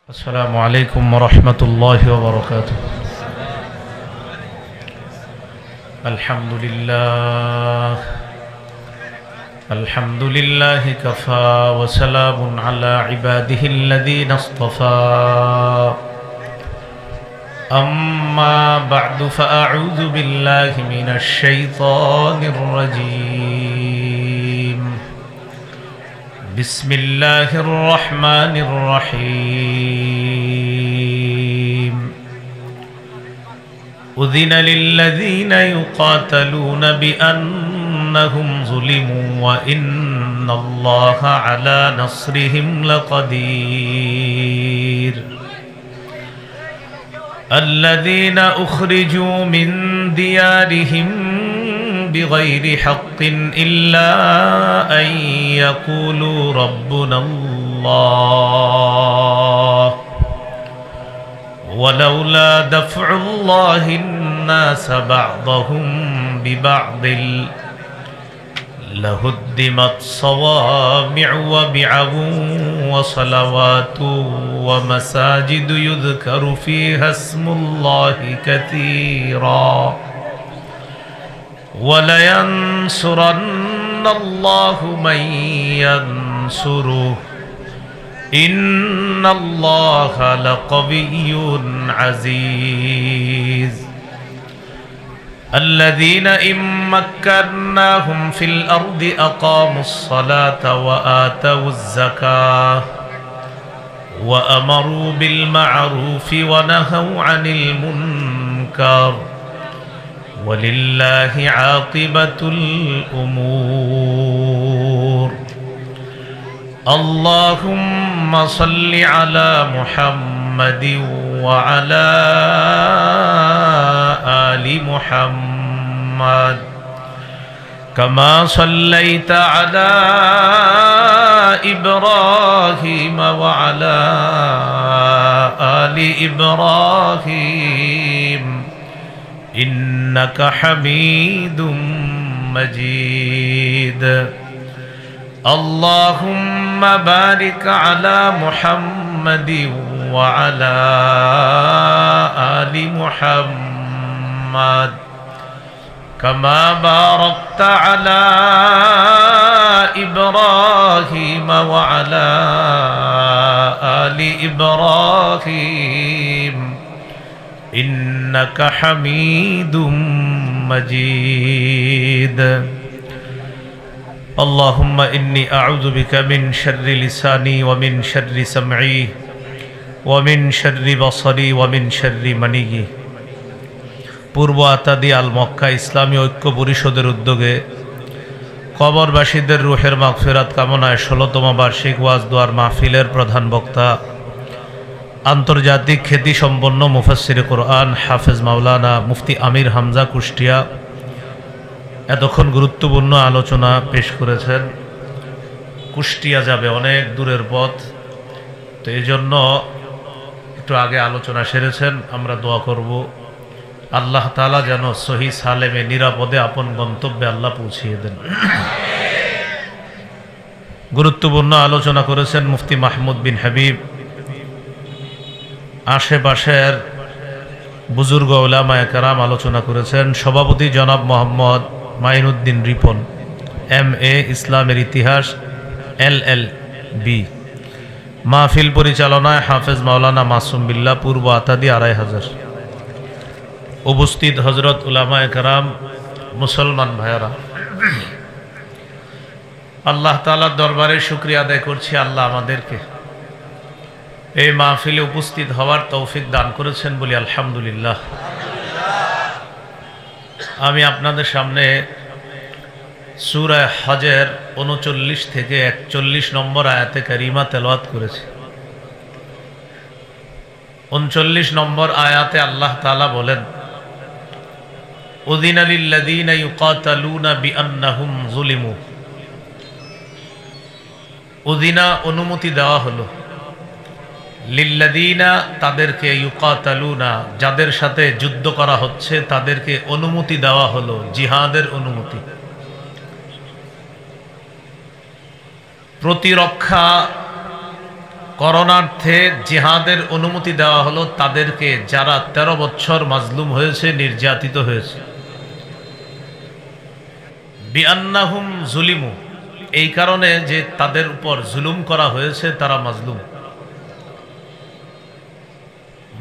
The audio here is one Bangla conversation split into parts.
السلام عليكم ورحمة الله وبركاته. الحمد لله كفى وسلام على عباده الذين اصطفى. أما بعد فأعوذ بالله من الشيطان الرجيم. بسم الله الرحمن الرحيم. أذن للذين يقاتلون بأنهم ظلموا وإن الله على نصرهم لقدير. الذين أخرجوا من ديارهم بغير حق إلا أن يقولوا ربنا الله ولولا دفع الله الناس بعضهم ببعض لهدمت صوامع وبيع وصلوات ومساجد يذكر فيها اسم الله كثيرا ولينصرن الله من ينصره إن الله لقوي عزيز. الذين إن مكناهم في الأرض أقاموا الصلاة وآتوا الزكاة وأمروا بالمعروف ونهوا عن المنكر ولله عاقبة الأمور. اللهم صل على محمد وعلى آل محمد كما صليت على إبراهيم وعلى آل إبراهيم إنك حميد مجيد. اللهم بارك على محمد وعلى آل محمد كما باركت على إبراهيم وعلى آل إبراهيم إنك حميد مجيد. اللهم إني أعوذ بك من شر لساني ومن شر سمعي ومن شر بصري ومن شر مني. পূর্ব আতাদি আল মক্কা ইসলামী ঐক্য পরিষদের উদ্যোগে কবরবাসীদের রুহের মাগফিরাত কামনায় ১৬তম বার্ষিক ওয়াজ দোয়ার মাহফিলের প্রধান বক্তা আন্তর্জাতিক খ্যাতিসম্পন্ন মুফাসসির কোরআন হাফেজ মাওলানা মুফতি আমির হামজা কুষ্টিয়া এতক্ষণ গুরুত্বপূর্ণ আলোচনা পেশ করেছেন। কুষ্টিয়া যাবে, অনেক দূরের পথ, তো এই জন্য একটু আগে আলোচনা সেরেছেন। আমরা দোয়া করব আল্লাহ তাআলা যেন সহি সালেমে নিরাপদে আপন গন্তব্যে আল্লাহ পৌঁছিয়ে দেন। গুরুত্বপূর্ণ আলোচনা করেছেন মুফতি মাহমুদ বিন হাবিব। আশেপাশের বুজুর্গ উলামায়ে কেরাম আলোচনা করেছেন। সভাপতি জনাব মোহাম্মদ মাইনুদ্দিন রিপন, MA ইসলামের ইতিহাস LLB। মাহফিল পরিচালনায় হাফেজ মাওলানা মাসুম বিল্লাহ, পূর্ব আতাদি ২৫০০। উপস্থিত হজরত উলামায়ে কেরাম, মুসলমান ভাইয়েরা, আল্লাহ তাআলার দরবারে শুকরিয়া আদায় করছি। আল্লাহ আমাদেরকে এই মাহফিলে উপস্থিত হওয়ার তৌফিক দান করেছেন বলি আলহামদুলিল্লাহ। আমি আপনাদের সামনে সূরা হজের ৩৯ থেকে ৪১ নম্বর আয়াতে কারিমা তেলাওয়াত করেছি। ৩৯ নম্বর আয়াতে আল্লাহ তাআলা বলেন, উযিনা লিল্লাযীনা ইউকাতালুনা বিআন্নাহুম যুলিমু। উযিনা অনুমতি দেওয়া হলো, লিল্লাযীনা তাদেরকে, ইউকাতালুনা যাদের সাথে যুদ্ধ করা হচ্ছে তাদেরকে অনুমতি দেওয়া হলো, জিহাদের অনুমতি। প্রতিরক্ষা করোনার্থে জিহাদের অনুমতি দেওয়া হলো তাদেরকে যারা 13 বছর মাজলুম হয়েছে, নির্যাতিত হয়েছে। বিআন্নাহুম জুলিমু, এই কারণে যে তাদের উপর জুলুম করা হয়েছে, তারা মাজলুম।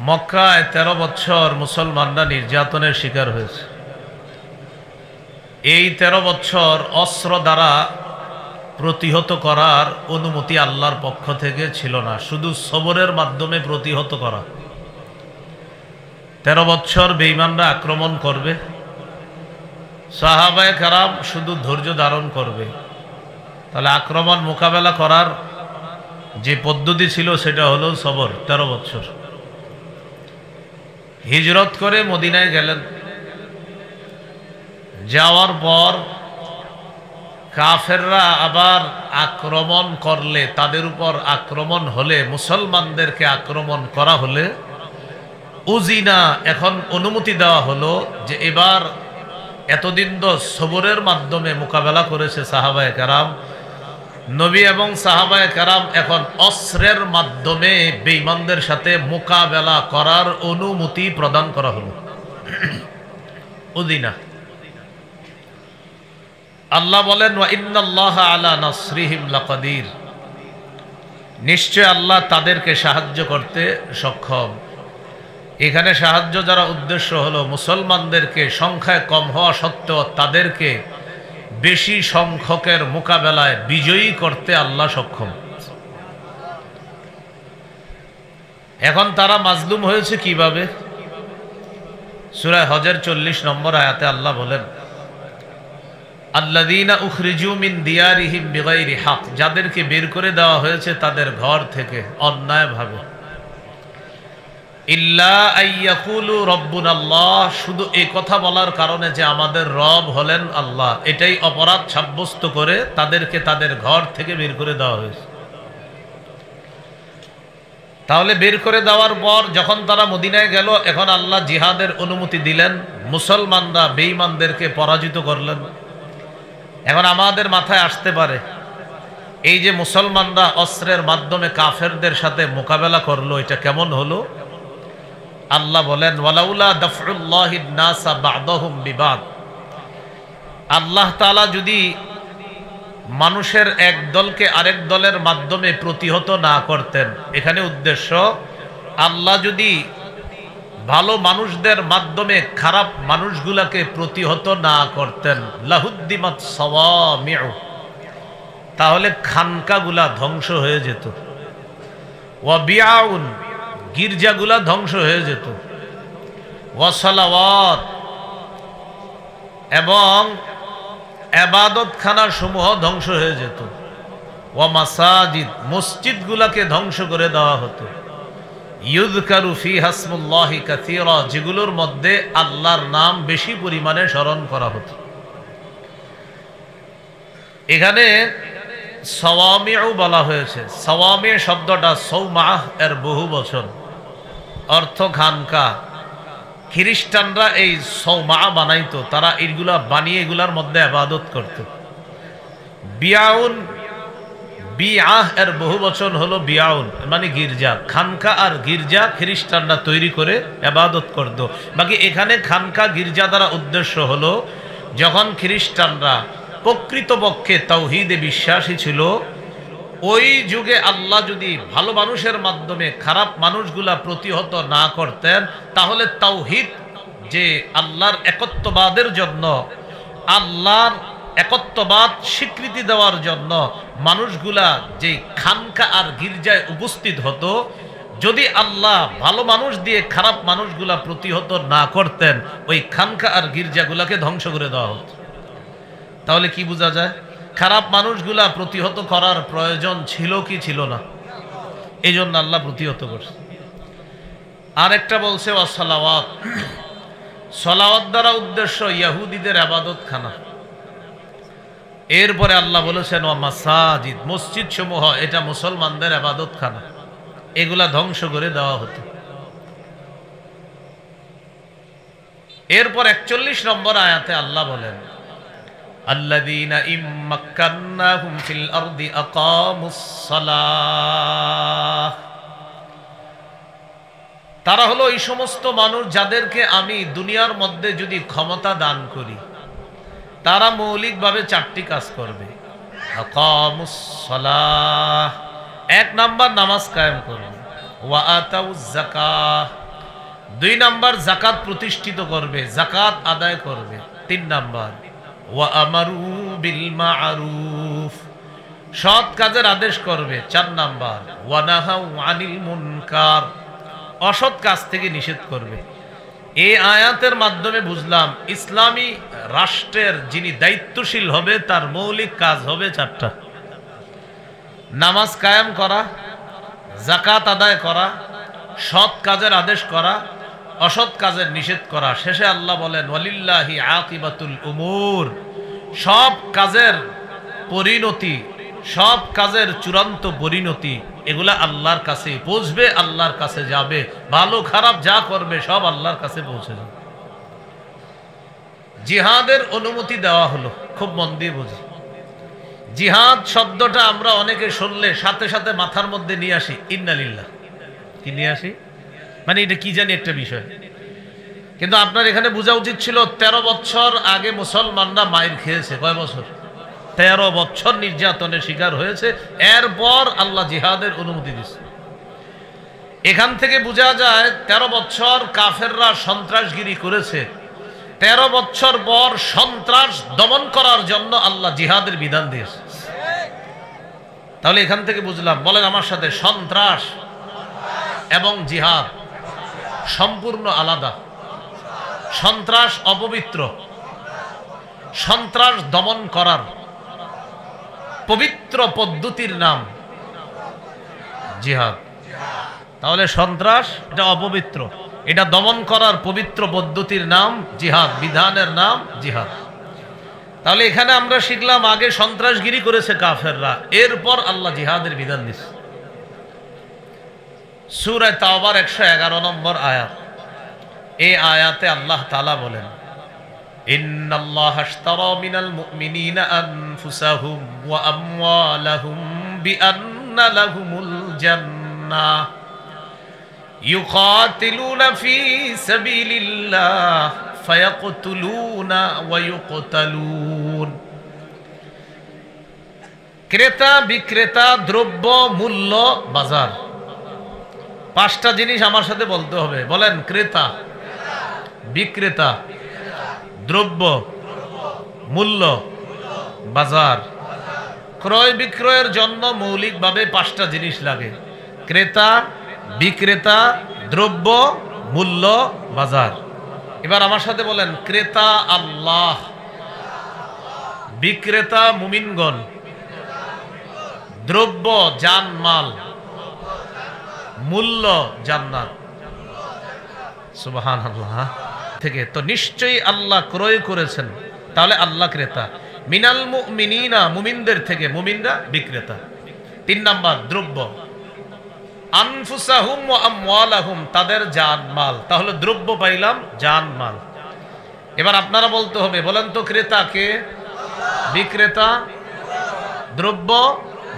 মক্কায় 13 বছর মুসলমানরা নির্যাতনের শিকার হয়েছে। এই 13 বছর অস্ত্র দ্বারা প্রতিহত করার অনুমতি আল্লাহর পক্ষ থেকে ছিল না, শুধু সবরের মাধ্যমে প্রতিহত করা। 13 বছর বেঈমানরা আক্রমণ করবে, সাহাবায়ে কেরাম শুধু ধৈর্য ধারণ করবে। তাহলে আক্রমণ মোকাবেলা করার যে পদ্ধতি ছিল সেটা হলো সবর। 13 বছর হিজরত করে মদিনায় গেলেন। যাওয়ার পর কাফেররা আবার আক্রমণ করলে, তাদের উপর আক্রমণ হলে, মুসলমানদেরকে আক্রমণ করা হলে উজিনা, এখন অনুমতি দেওয়া হলো যে এবার এতদিন তো সবরের মাধ্যমে মোকাবেলা করেছে সাহাবায়ে কেরাম, নবী এবং সাহাবায়ে কেরাম এখন অস্ত্রের মাধ্যমে বেঈমানদের সাথে মোকাবেলা করার অনুমতি প্রদান করা হলো। উদিনা। আল্লাহ বলেন ওয়া ইন্নাল্লাহা আলা নাসরিহিম লাকাদির, নিশ্চয় আল্লাহ তাদেরকে সাহায্য করতে সক্ষম। এখানে সাহায্য যারা উদ্দেশ্য হলো মুসলমানদেরকে সংখ্যায় কম হওয়া সত্ত্বেও তাদেরকে বেশি সংখ্যকের মোকাবেলায় বিজয়ী করতে আল্লাহ সক্ষম। এখন তারা মাজলুম হয়েছে কিভাবে? সূরা হজের 40 নম্বর আয়াতে আল্লাহ বলেন আল্লাযীনা উখরিজু মিন দিয়ারিহিম বিগাইরি হক, যাদেরকে বের করে দেওয়া হয়েছে তাদের ঘর থেকে অন্যায়ভাবে। ইল্লা আইয়াকুলু রব্বুনাল্লাহ, শুধু এই কথা বলার কারণে যে আমাদের রব হলেন আল্লাহ, এটাই অপরাধ সাব্যস্ত করে তাদেরকে তাদের ঘর থেকে বের করে দেওয়া হয়েছে। তাহলে বের করে দেওয়ার পর যখন তারা মদিনায় গেল, এখন আল্লাহ জিহাদের অনুমতি দিলেন, মুসলমানরা বেঈমানদেরকে পরাজিত করলেন। এখন আমাদের মাথায় আসতে পারে, এই যে মুসলমানরা অস্ত্রের মাধ্যমে কাফেরদের সাথে মোকাবেলা করলো, এটা কেমন হলো? আল্লাহ বলেন ওয়ালাউলা দাফউল্লাহিন নাসা বা'দাহুম বিবাদ, আল্লাহ তাআলা যদি মানুষের এক দলকে আরেক দলের মাধ্যমে প্রতিহত না করতেন, এখানে উদ্দেশ্য আল্লাহ যদি ভালো মানুষদের মাধ্যমে খারাপ মানুষগুলাকে প্রতিহত না করতেন, লাহুদ্দিমাত সাওয়ামিউ, তাহলে খানকাগুলা ধ্বংস হয়ে যেত। ওয়া বিআউন, গির্জাগুলা ধ্বংস হয়ে যেত। ওয়া সালাওয়াত, এবং ইবাদতখানা সমূহ ধ্বংস হয়ে যেত। ওয়া মাসাজিদ, মসজিদগুলাকে ধ্বংস করে দেওয়া হতো। ইউযকারু ফীহা ইসমুল্লাহি কাসীরা, যেগুলোর মধ্যে আল্লাহর নাম বেশি পরিমাণে স্মরণ করা হতো। এখানে সাওয়ামিউ বলা হয়েছে। সাওয়ামি শব্দটা সৌমাহ এর বহু বচন, অর্থ খানকা। খ্রিস্টানরা এই সৌমা বানাইতো, তারা এইগুলা বানিয়ে এগুলার মধ্যে ইবাদত করত। বিয়াউন, বিআহ এর বহু বচন হলো বিয়াউন, মানে গির্জা। খানকা আর গির্জা খ্রিস্টানরা তৈরি করে ইবাদত করত। বাকি এখানে খানকা গির্জা দ্বারা উদ্দেশ্য হলো, যখন খ্রিস্টানরা প্রকৃতপক্ষে তাওহীদে বিশ্বাসী ছিল, ওই যুগে আল্লাহ যদি ভালো মানুষের মাধ্যমে খারাপ মানুষগুলা প্রতিহত না করতেন, তাহলে তাওহীদ, যে আল্লাহর একত্ববাদের জন্য, আল্লাহর একত্ববাদ স্বীকৃতি দেওয়ার জন্য মানুষগুলা যে খানকা আর গির্জায় উপস্থিত হতো, যদি আল্লাহ ভালো মানুষ দিয়ে খারাপ মানুষগুলা প্রতিহত না করতেন, ওই খানকা আর গির্জাগুলাকে ধ্বংস করে দেওয়া হতো। তাহলে কি বোঝা যায়? খারাপ মানুষগুলা প্রতিহত করার প্রয়োজন ছিল কি ছিল না? এই জন্য আল্লাহ প্রতিহত করছে। আরেকটা বলছে ওয়াসসালাওয়াত, সালাওয়াত দ্বারা উদ্দেশ্য ইহুদিদের ইবাদতখানা। এরপরে আল্লাহ বলেছেন ওয়া মাসাজিদ, মসজিদ সমূহ, এটা মুসলমানদের ইবাদতখানা, এগুলা ধ্বংস করে দেওয়া হতো। এরপর 41 নম্বর আয়াতে আল্লাহ বলেন আল্লাযীনা ইম্মাক্কান্নাহুম ফিল আরদি আকামুস সালাহ, তারা হলো এই সমস্ত মানুষ যাদেরকে আমি দুনিয়ার মধ্যে যদি ক্ষমতা দান করি, তারা মৌলিকভাবে 4টি কাজ করবে। আকামুস সালাহ, 1 নাম্বার নামাজ কায়েম করবে। ওয়া আতাউজ যাকাহ, 2 নাম্বার যাকাত প্রতিষ্ঠিত করবে, যাকাত আদায় করবে। 3 নাম্বার ওয়া আমারু বিল মা'রুফ, সৎ কাজের আদেশ করবে। 4 নাম্বার ওয়া নাহাউ আনিল মুনকার, অসৎ কাজ থেকে নিষেধ করবে। এই আয়াতের মাধ্যমে বুঝলাম ইসলামী রাষ্ট্রের যিনি দায়িত্বশীল হবে তার মৌলিক কাজ হবে 4টা: নামাজ কায়েম করা, যাকাত আদায় করা, সৎ কাজের আদেশ করা, অসৎ কাজের নিষেধ করা। শেষে আল্লাহ বলেন ওয়ালিল্লাহি আকিবাতুল উমুর, সব কাজের পরিণতি, সব কাজের চূড়ান্ত পরিণতি এগুলা আল্লাহর কাছে পৌঁছবে, আল্লাহর কাছে যাবে। ভালো খারাপ যা করবে সব আল্লাহর কাছে পৌঁছে যাবে। জিহাদের অনুমতি দেওয়া হলো, খুব মন দিয়ে বুঝি। জিহাদ শব্দটা আমরা অনেকে শুনলে সাথে সাথে মাথার মধ্যে নিয়ে আসি ইন্নালিল্লাহ, কি নিয়ে আসি, মানে এটা কি জানি একটা বিষয়। কিন্তু আপনার এখানে বোঝা উচিত ছিল 13 বছর আগে মুসলমানরা মাইর খেয়েছে। কয় বছর? 13 বছর নির্যাতনের শিকার হয়েছে। এরপর আল্লাহ জিহাদের অনুমতি দিচ্ছে। এখান থেকে বোঝা যায় 13 বছর কাফেররা সন্ত্রাসগিরি করেছে। 13 বছর পর সন্ত্রাস দমন করার জন্য আল্লাহ জিহাদের বিধান দিয়েছে। তাহলে এখান থেকে বুঝলাম, বলেন আমার সাথে, সন্ত্রাস এবং জিহাদ সম্পূর্ণ আলাদা। সন্ত্রাস অপবিত্র, সন্ত্রাস দমন করার পবিত্র পদ্ধতির নাম জিহাদ। তাহলে সন্ত্রাস এটা অপবিত্র, এটা দমন করার পবিত্র পদ্ধতির নাম জিহাদ, বিধানের নাম জিহাদ। তাহলে এখানে আমরা শিখলাম আগে সন্ত্রাসগিরি করেছে কাফেররা, এরপর আল্লাহ জিহাদের বিধান দিচ্ছে। সূরা তাওবার 111 নম্বর আয়াত, এই আয়াতে আল্লাহ তাআলা বলেন ইন্নাল্লাহা আশতারা মিনাল মুমিনিনা আনফুসাহুম ওয়া আমওয়ালাহুম বিআন্না লাহুমুল জান্নাহ ইউকাতিলুনা ফি সাবিলিল্লাহ ফায়াকতুলুনা ওয়া ইউকতালুন। ক্রেতা বিক্রেতা, দ্রব্য মূল্য, বাজার, 5টা জিনিস আমার সাথে বলতে হবে। বলেন, ক্রেতা, বিক্রেতা, দ্রব্য, মূল্য, বাজার। ক্রয় বিক্রয়ের জন্য মৌলিকভাবে 5টা জিনিস লাগে: ক্রেতা, বিক্রেতা, দ্রব্য, মূল্য, বাজার। এবার আমার সাথে বলেন, ক্রেতা আল্লাহ, বিক্রেতা মুমিনগণ, দ্রব্য জানমাল, মূল্য জান্নাত। সুবহানাল্লাহ। থেকে তো নিশ্চয়ই আল্লাহ ক্রয় করেছেন, তাহলে আল্লাহ ক্রেতা। মিনাল মুমিনিনা, মুমিনদের থেকে, মুমিনরা বিক্রেতা। 3 নাম্বার দ্রব্য, আনফুসাহুম ওয়া আমওয়ালাহুম, তাদের জানমাল। তাহলে দ্রব্য পাইলাম, জানমাল। এবার আপনারা বলতে হবে, বলেন তো ক্রেতা কে? বিক্রেতা, দ্রব্য,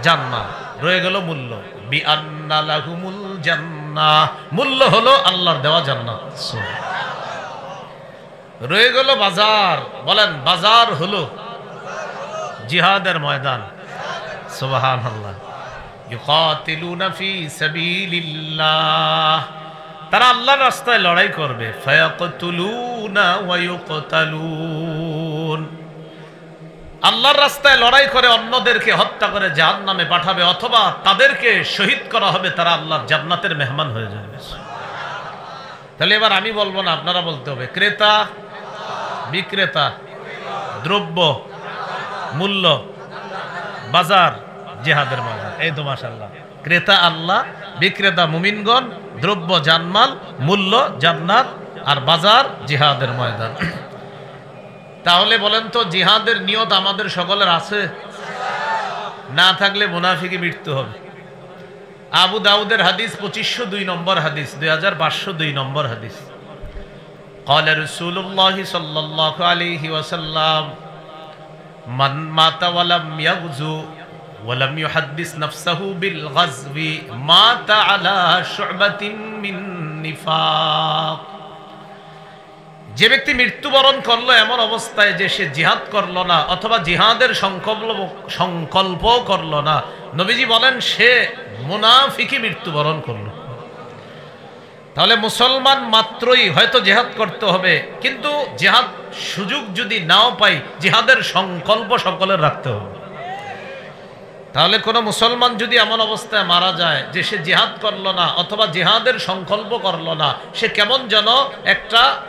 জানমাল। রয়ে গেল মূল্য, বিআন্না লাহুমুল জান্নাহ, মূল্য হলো আল্লাহর দেওয়া জান্নাত। রয়ে গেল বাজার, বলেন বাজার হলো জিহাদের ময়দান। সুবহানাল্লাহ। ইউকাতিলুনা ফি সাবিলিল্লাহ, তারা আল্লাহর রাস্তায় লড়াই করবে। ফায়াকতুলুনা ওয়া ইউকতালুন, আল্লাহর রাস্তায় লড়াই করে অন্যদেরকে হত্যা করে জাহান্নামে পাঠাবে, অথবা তাদেরকে শহীদ করা হবে, তারা আল্লাহর জান্নাতের মেহমান হয়ে যাবে। তাহলে এবার আমি বলবো না, আপনারা বলতে হবে, ক্রেতা, বিক্রেতা, দ্রব্য, মূল্য, বাজার, জিহাদের ময়দান। এই তো মাশাআল্লাহ, ক্রেতা আল্লাহ, বিক্রেতা মুমিনগণ, দ্রব্য জানমাল, মূল্য জান্নাত, আর বাজার জিহাদের ময়দান। তাহলে বলেন তো, জিহাদের নিয়ত আমাদের সকলের আছে? না থাকলে মুনাফিকি মৃত্যু হবে। আবু দাউদের হাদিস 2502 নম্বর হাদিস, 2502 নম্বর হাদিস। قال رسول الله صلى الله عليه وسلم من مات ولم يغزو ওয়ালাম ইউহাদ্দিস নাফসাহু বিল গাজবি মাতা আলা শুবাতিন মিন নিফাক। যে ব্যক্তি মৃত্যুবরণ করলো এমন অবস্থায় যে সে জিহাদ করলো না অথবা জিহাদের সংকল্প করলো না, নবীজি বলেন সে মুনাফিকি মৃত্যুবরণ করলো। তাহলে মুসলমান মাত্রই হয়তো জিহাদ করতে হবে, কিন্তু জিহাদ সুযোগ যদি নাও পাই জিহাদের সংকল্প সকলের রাখতে হবে। তাহলে কোনো মুসলমান যদি এমন অবস্থায় মারা যায় যে সে জিহাদ করলো না অথবা জিহাদের সংকল্প করলো না, সে কেমন যেন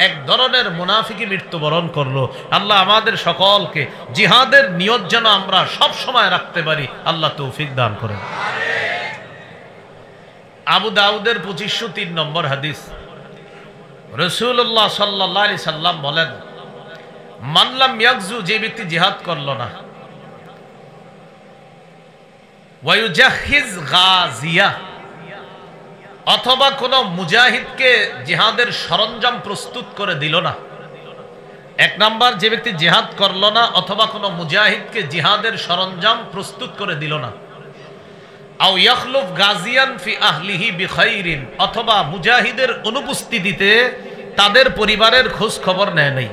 এক ধরনের মুনাফিকি মৃত্যুবরণ করলো। আল্লাহ আমাদের সকলকে জিহাদের নিয়ত যেন আমরা সব সময় রাখতে পারি, আল্লাহ তৌফিক দান করেন। আবু দাউদের 2503 নম্বর হাদিস, রাসূলুল্লাহ সাল্লাল্লাহু আলাইহি সাল্লাম বলেন, মান লাম ইয়াগজু, যে ব্যক্তি জিহাদ করলো না, ওয়ায়ুজাহিজ গাজিয়া, অথবা কোন মুজাহিদকে জিহাদের সরঞ্জাম প্রস্তুত করে দিল না। এক নাম্বার, যে ব্যক্তি জিহাদ করলো না অথবা কোন মুজাহিদকে জিহাদের সরঞ্জাম প্রস্তুত করে দিল না। আও ইয়াখলুফ গাজিয়ান ফি আহলিহি বিখাইরিন, অথবা মুজাহিদের অনুপস্থিতিতে তাদের পরিবারের খোঁজ খবর নেয় নাই।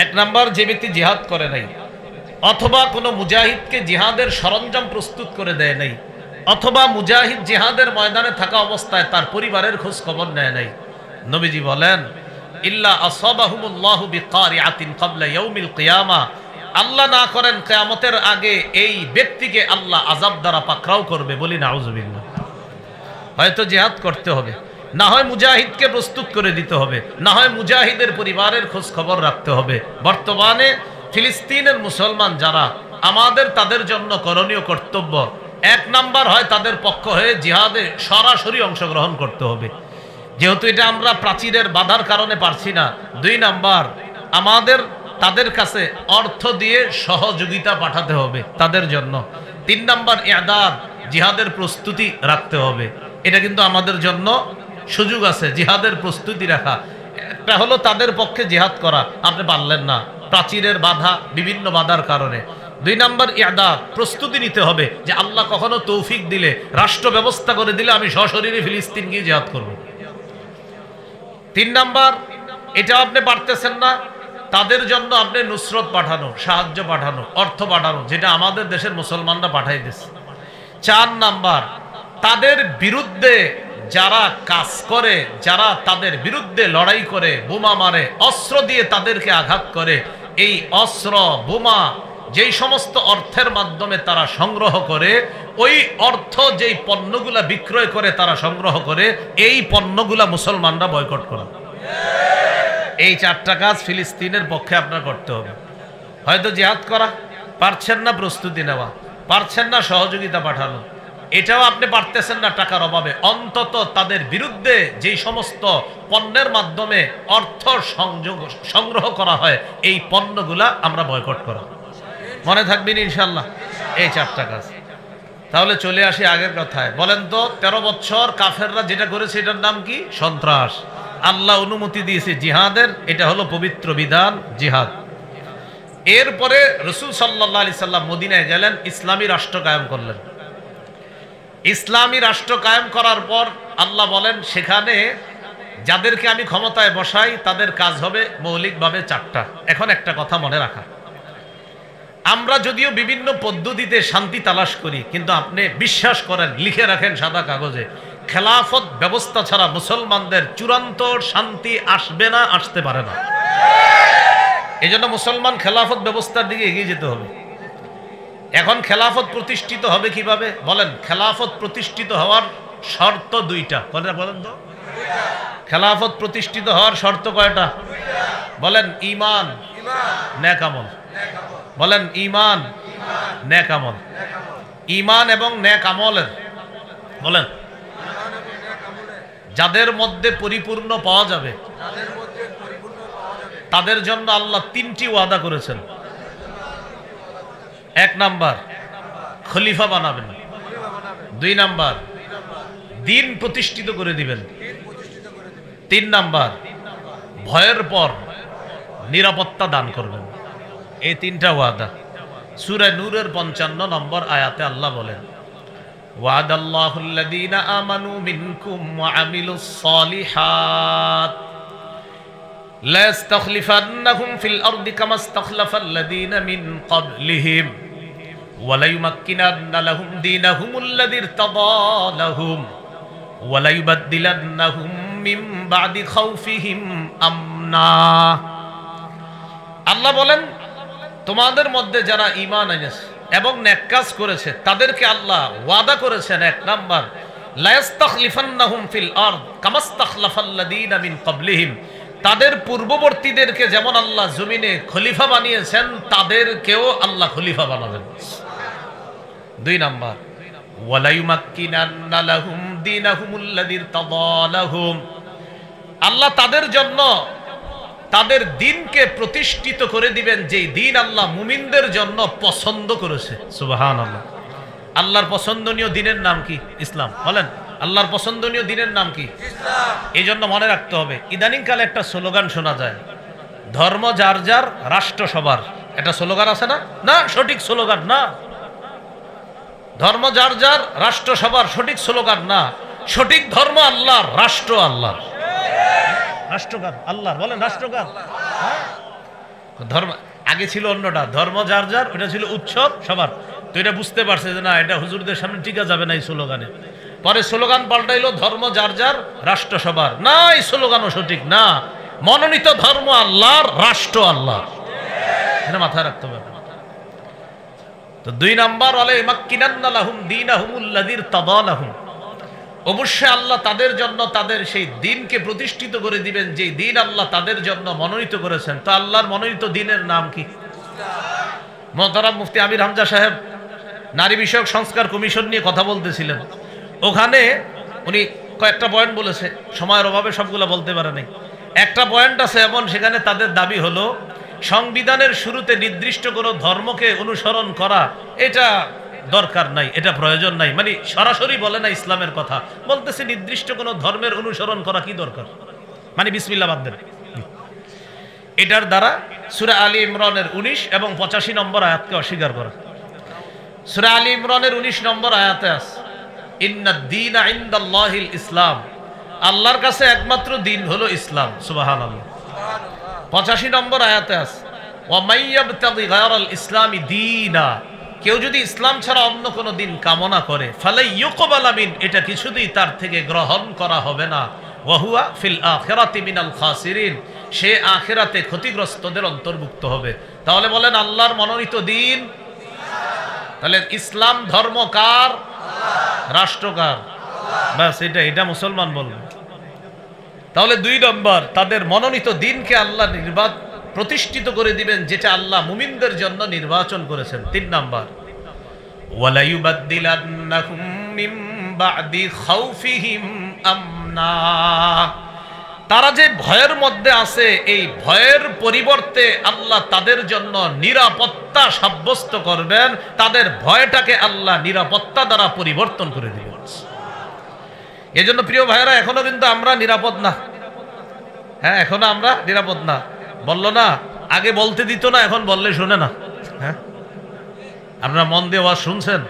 এক নাম্বার, যে ব্যক্তি জিহাদ করে নাই অথবা কোনো মুজাহিদকে জিহাদের সরঞ্জাম প্রস্তুত করে দেয় নাই, অথবা মুজাহিদ জিহাদের ময়দানে থাকা অবস্থায় তার পরিবারের খোঁজ খবর নেয় নাই, নবীজি বলেন ইল্লা আসাবাহুমুল্লাহু বিকারিআতিন ক্বাবলা ইয়াউমিল কিয়ামা, আল্লাহ না করেন কিয়ামতের আগে এই ব্যক্তিকে আল্লাহ আযাব দ্বারা পাকড়াও করবে। বলি নাউযুবিল্লাহ। হয়তো জিহাদ করতে হবে, না হয় মুজাহিদকে প্রস্তুত করে দিতে হবে, না হয় মুজাহিদের পরিবারের খোঁজ খবর রাখতে হবে। বর্তমানে ফিলিস্তিনের মুসলমান যারা, আমাদের তাদের জন্য করণীয় কর্তব্য, এক নাম্বার হয় তাদের পক্ষ হয়ে জিহাদে সরাসরি অংশগ্রহণ করতে হবে, যেহেতু এটা আমরা প্রাচীরের বাধার কারণে পারছি না। দুই নাম্বার, আমাদের তাদের কাছে অর্থ দিয়ে সহযোগিতা পাঠাতে হবে তাদের জন্য। তিন নাম্বার, ইআদাদ, জিহাদের প্রস্তুতি রাখতে হবে। এটা কিন্তু আমাদের জন্য সুযোগ আছে, জিহাদের প্রস্তুতি রাখা। একটা হলো তাদের পক্ষে জিহাদ করা, আপনি পারলেন না প্রাচীরের বাধা, বিভিন্ন বাধার কারণে। দুই নাম্বার, ইআদাদ, প্রস্তুতি নিতে হবে যে আল্লাহ কখনো তৌফিক দিলে, রাষ্ট্র ব্যবস্থা করে দিলে আমি সশরীরে ফিলিস্তিন গিয়ে জিহাদ করব। তিন নাম্বার, এটা আপনি পারতেছেন না, তাদের জন্য আপনি নুসরত পাঠানো, সাহায্য পাঠানো, অর্থ পাঠানো, যেটা আমাদের দেশের মুসলমানরা পাঠাই দিচ্ছে। চার নাম্বার, তাদের বিরুদ্ধে যারা কাজ করে, যারা তাদের বিরুদ্ধে লড়াই করে, বোমা মারে, অস্ত্র দিয়ে তাদেরকে আঘাত করে, এই অস্ত্র বোমা যেই সমস্ত অর্থের মাধ্যমে তারা সংগ্রহ করে, ওই অর্থ যেই পণ্যগুলা বিক্রয় করে তারা সংগ্রহ করে, এই পণ্যগুলা মুসলমানরা বয়কট করে। এই চারটা কাজ ফিলিস্তিনের পক্ষে আপনার করতে হবে। হয়তো জিহাদ করা পারছেন না, প্রস্তুতি নেওয়া পারছেন না, সহযোগিতা পাঠানো এটাও আপনি পারতেছেন না টাকার অভাবে, অন্তত তাদের বিরুদ্ধে যেই সমস্ত পণ্যের মাধ্যমে অর্থ সংগ্রহ করা হয় এই পণ্যগুলা আমরা বয়কট করা। মনে থাকবেন ইনশাল্লাহ এই চারটা কাজ। তাহলে চলে আসি আগের কথায়। বলেন তো 13 বছর কাফেররা যেটা করেছে এটার নাম কি? সন্ত্রাস। আল্লাহ অনুমতি দিয়েছে জিহাদের, এটা হলো পবিত্র বিধান জিহাদ। এরপরে রাসূল সাল্লাল্লাহু আলাইহি সাল্লাম মদিনায় গেলেন, ইসলামী রাষ্ট্র কায়েম করলেন। ইসলামী রাষ্ট্র কায়েম করার পর আল্লাহ বলেন সেখানে যাদেরকে আমি ক্ষমতায় বসাই তাদের কাজ হবে মৌলিকভাবে চারটা। এখন একটা কথা মনে রাখা, আমরা যদিও বিভিন্ন পদ্ধতিতে শান্তি তালাশ করি, কিন্তু আপনি বিশ্বাস করেন, লিখে রাখেন সাদা কাগজে, খেলাফত ব্যবস্থা ছাড়া মুসলমানদের চূড়ান্ত শান্তি আসবে না, আসতে পারে না। এই জন্য মুসলমান খেলাফত ব্যবস্থার দিকে এগিয়ে যেতে হবে। এখন খেলাফত প্রতিষ্ঠিত হবে কিভাবে বলেন? খেলাফত প্রতিষ্ঠিত হওয়ার শর্ত দুইটা। বলেন তো, খেলাফত প্রতিষ্ঠিত হওয়ার শর্ত কয়টা? বলেন ঈমান, নেক আমল। বলেন ঈমান, নেক আমল। ঈমান এবং নেক আমলের, বলেন, যাদের মধ্যে পরিপূর্ণ পাওয়া যাবে তাদের জন্য আল্লাহ 3টি ওয়াদা করেছেন। এক নাম্বার, খলিফা বানাবেন। 2 নাম্বার, দিন প্রতিষ্ঠিত করে দিবেন। 3 নাম্বার, ভয়ের পর নিরাপত্তা দান করবেন। এই 3টা ওয়াদা। সূরা নূরের 55 নম্বর আয়াতে আল্লাহ বলেন, ওয়াদাল্লাহুল্লাযীনা আমানু মিনকুম ওয়া আমিলুস সালিহাত লা ইস্তাখলিফান্নাহুম ফিল আরদি কামা ইস্তাখলাফাল্লাযীনা মিন ক্বাবলিহিম ওয়া লা ইউমাক্কিনান্না লাহুম দীনাহুমুল্লাযী ইরতাদা লাহুম ওয়া লা ইউবাদদিলান্নাহুম মিন বা'দি খাউফিহিম আমনা। আল্লাহ বলেন, তোমাদের মধ্যে যারা ঈমান এনেছে এবং নেক কাজ করেছে তাদেরকে আল্লাহ ওয়াদা করেছেন, এক নাম্বার, লা ইস্তাখলিফান্নাহুম ফিল আরদ কামা ইস্তাখলাফাল্লাযীনা মিন ক্বাবলিহিম, তাদের পূর্ববর্তীদেরকে যেমন আল্লাহ জমিনে খলিফা বানিয়েছেন তাদেরকেও আল্লাহ খলিফা বানাবেন। দুই নাম্বার, ওয়া লা ইউমাক্কিনান্না লাহুম দীনাহুমুল্লাযী ইরতাদা লাহুম, আল্লাহ তাদের জন্য তাদের দিনকে প্রতিষ্ঠিত করে দিবেন, যেই দিন আল্লাহ মুমিনদের জন্য পছন্দ করেছে। সুবহানাল্লাহ। আল্লাহর পছন্দনীয় দিনের নাম কি? ইসলাম। বলেন, আল্লাহর পছন্দনীয় দিনের নাম কি? ইসলাম। এই জন্য মনে রাখতে হবে, ইদানিং কালে একটা স্লোগান শোনা যায়, ধর্ম যার যার রাষ্ট্র সবার। এটা স্লোগান আছে না? না, সঠিক স্লোগান না। ধর্ম যার যার রাষ্ট্র সবার সঠিক স্লোগান না। সঠিক ধর্ম আল্লাহর, রাষ্ট্র আল্লাহর। রাষ্ট্রগান আল্লাহর। বলেন রাষ্ট্রগান। ধর্ম আগে ছিল অন্যটা, ধর্ম যার যার, ওটা ছিল উৎসব সবার। তো এটা বুঝতে পারছে যে না, এটা হুজুরদের সামনে টিকা যাবে না এই স্লোগানে। পরে স্লোগান পাল্টাইলো ধর্ম যার যার রাষ্ট্র সবার। না, এই স্লোগানও সঠিক না। মনোনীত ধর্ম আল্লাহর, রাষ্ট্র আল্লাহর। এটা মাথায় রাখতে হবে। তো দুই নাম্বার, ওয়ালা ইউমাক্কিনান্না লাহুম দীনাহুমুল্লাযী ইরতাদা লাহুম, অবশ্যই আল্লাহ তাদের জন্য তাদের সেই দিনকে প্রতিষ্ঠিত করে দিবেন, যে দিন আল্লাহ তাদের জন্য মনোনীত করেছেন। তো আল্লাহর মনোনীত দিনের নাম কি? মুহতারাম মুফতি আমির হামজা সাহেব নারী বিষয়ক সংস্কার কমিশন নিয়ে কথা বলতেছিলেন। ওখানে উনি কয়েকটা পয়েন্ট বলেছে, সময়ের অভাবে সবগুলো বলতে পারে নাই। একটা পয়েন্ট আছে এমন, সেখানে তাদের দাবি হলো সংবিধানের শুরুতে নির্দিষ্ট কোনো ধর্মকে অনুসরণ করা এটা দরকার নাই, এটা প্রয়োজন নাই। মানে সরাসরি বলে না ইসলামের কথা, বলতেছে নির্দিষ্ট কোনো ধর্মের অনুসরণ করা কি দরকার, মানে বিসমিল্লাহ বাদ দেন। এটার দ্বারা সূরা আলী ইমরানের 19 এবং 85 নম্বর আয়াতকে অস্বীকার করা। সূরা আলী ইমরানের 19 নম্বর আয়াতে আছে, ইন্নাদ দীনা ইনদাল্লাহিল ইসলাম, আল্লাহর কাছে একমাত্র দিন হলো ইসলাম। সুবহানাল্লাহ। 85 নম্বর আয়াতে আছে, ওয়া মাইয়াবতাগি গায়রাল ইসলামি দীনা, কেউ যদি ইসলাম ছাড়া অন্য কোনো দিন কামনা করে, ফালাই ইউকবালা মিন, এটা কিছুতেই তার থেকে গ্রহণ করা হবে না। ওয়া হুয়া ফিল আখিরাতি মিনাল খাসিরিন, সে আখিরাতে ক্ষতিগ্রস্তদের অন্তর্ভুক্ত হবে। তাহলে বলেন আল্লাহর মনোনীত দিন, তাহলে ইসলাম ধর্ম কার? রাষ্ট্র কার? ব্যাস, এটা মুসলমান বলবে। তাহলে দুই নম্বর, তাদের মনোনীত দিনকে আল্লাহ প্রতিষ্ঠিত করে দিবেন, যেটা আল্লাহ মুমিনদের জন্য নির্বাচন করেছেন। তিন নাম্বার, ওয়ালা ইউবাদদিলান্নাহুম মিন বা'দি খাউফিহিম আমনা, তারা যে ভয়ের মধ্যে আছে এই ভয়ের পরিবর্তে আল্লাহ তাদের জন্য নিরাপত্তা সাব্যস্ত করবেন, তাদের ভয়টাকে আল্লাহ নিরাপত্তা দ্বারা পরিবর্তন করে দিবেন। এজন্য প্রিয় ভাইয়েরা, এখনো কিন্তু আমরা নিরাপদ না। হ্যাঁ, এখনো আমরা নিরাপদ না। বললো না, আগে বলতে দিত না, এখন বললে শুনে না। হ্যাঁ, আপনারা মন দিয়ে আওয়াজ শুনছেন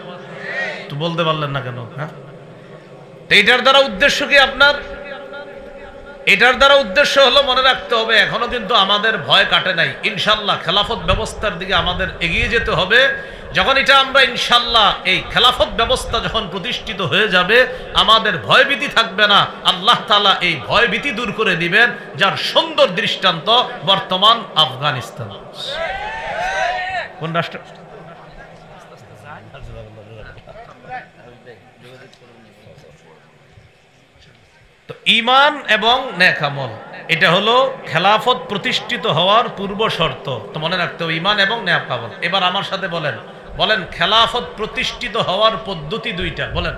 তো বলতে পারলেন না কেন? হ্যাঁ, এইটার দ্বারা উদ্দেশ্য কি আপনার? এটার দ্বারা উদ্দেশ্য হলো, মনে রাখতে হবে এখনো কিন্তু আমাদের ভয় কাটে নাই। ইনশাল্লাহ খেলাফত ব্যবস্থার দিকে আমাদের এগিয়ে যেতে হবে। যখন এটা আমরা ইনশাল্লাহ এই খেলাফত ব্যবস্থা যখন প্রতিষ্ঠিত হয়ে যাবে, আমাদের ভয়ভীতি থাকবে না। আল্লাহ তাআলা এই ভয়ভীতি দূর করে দিবেন, যার সুন্দর দৃষ্টান্ত বর্তমান আফগানিস্তান। কোন রাষ্ট্র? তো ঈমান এবং নেক আমল, এটা হলো খেলাফত প্রতিষ্ঠিত হওয়ার পূর্ব শর্ত। তো মনে রাখতে হবে ঈমান এবং নেক আমল। এবার আমার সাথে বলেন, খেলাফত প্রতিষ্ঠিত হওয়ার পদ্ধতি দুইটা। বলেন,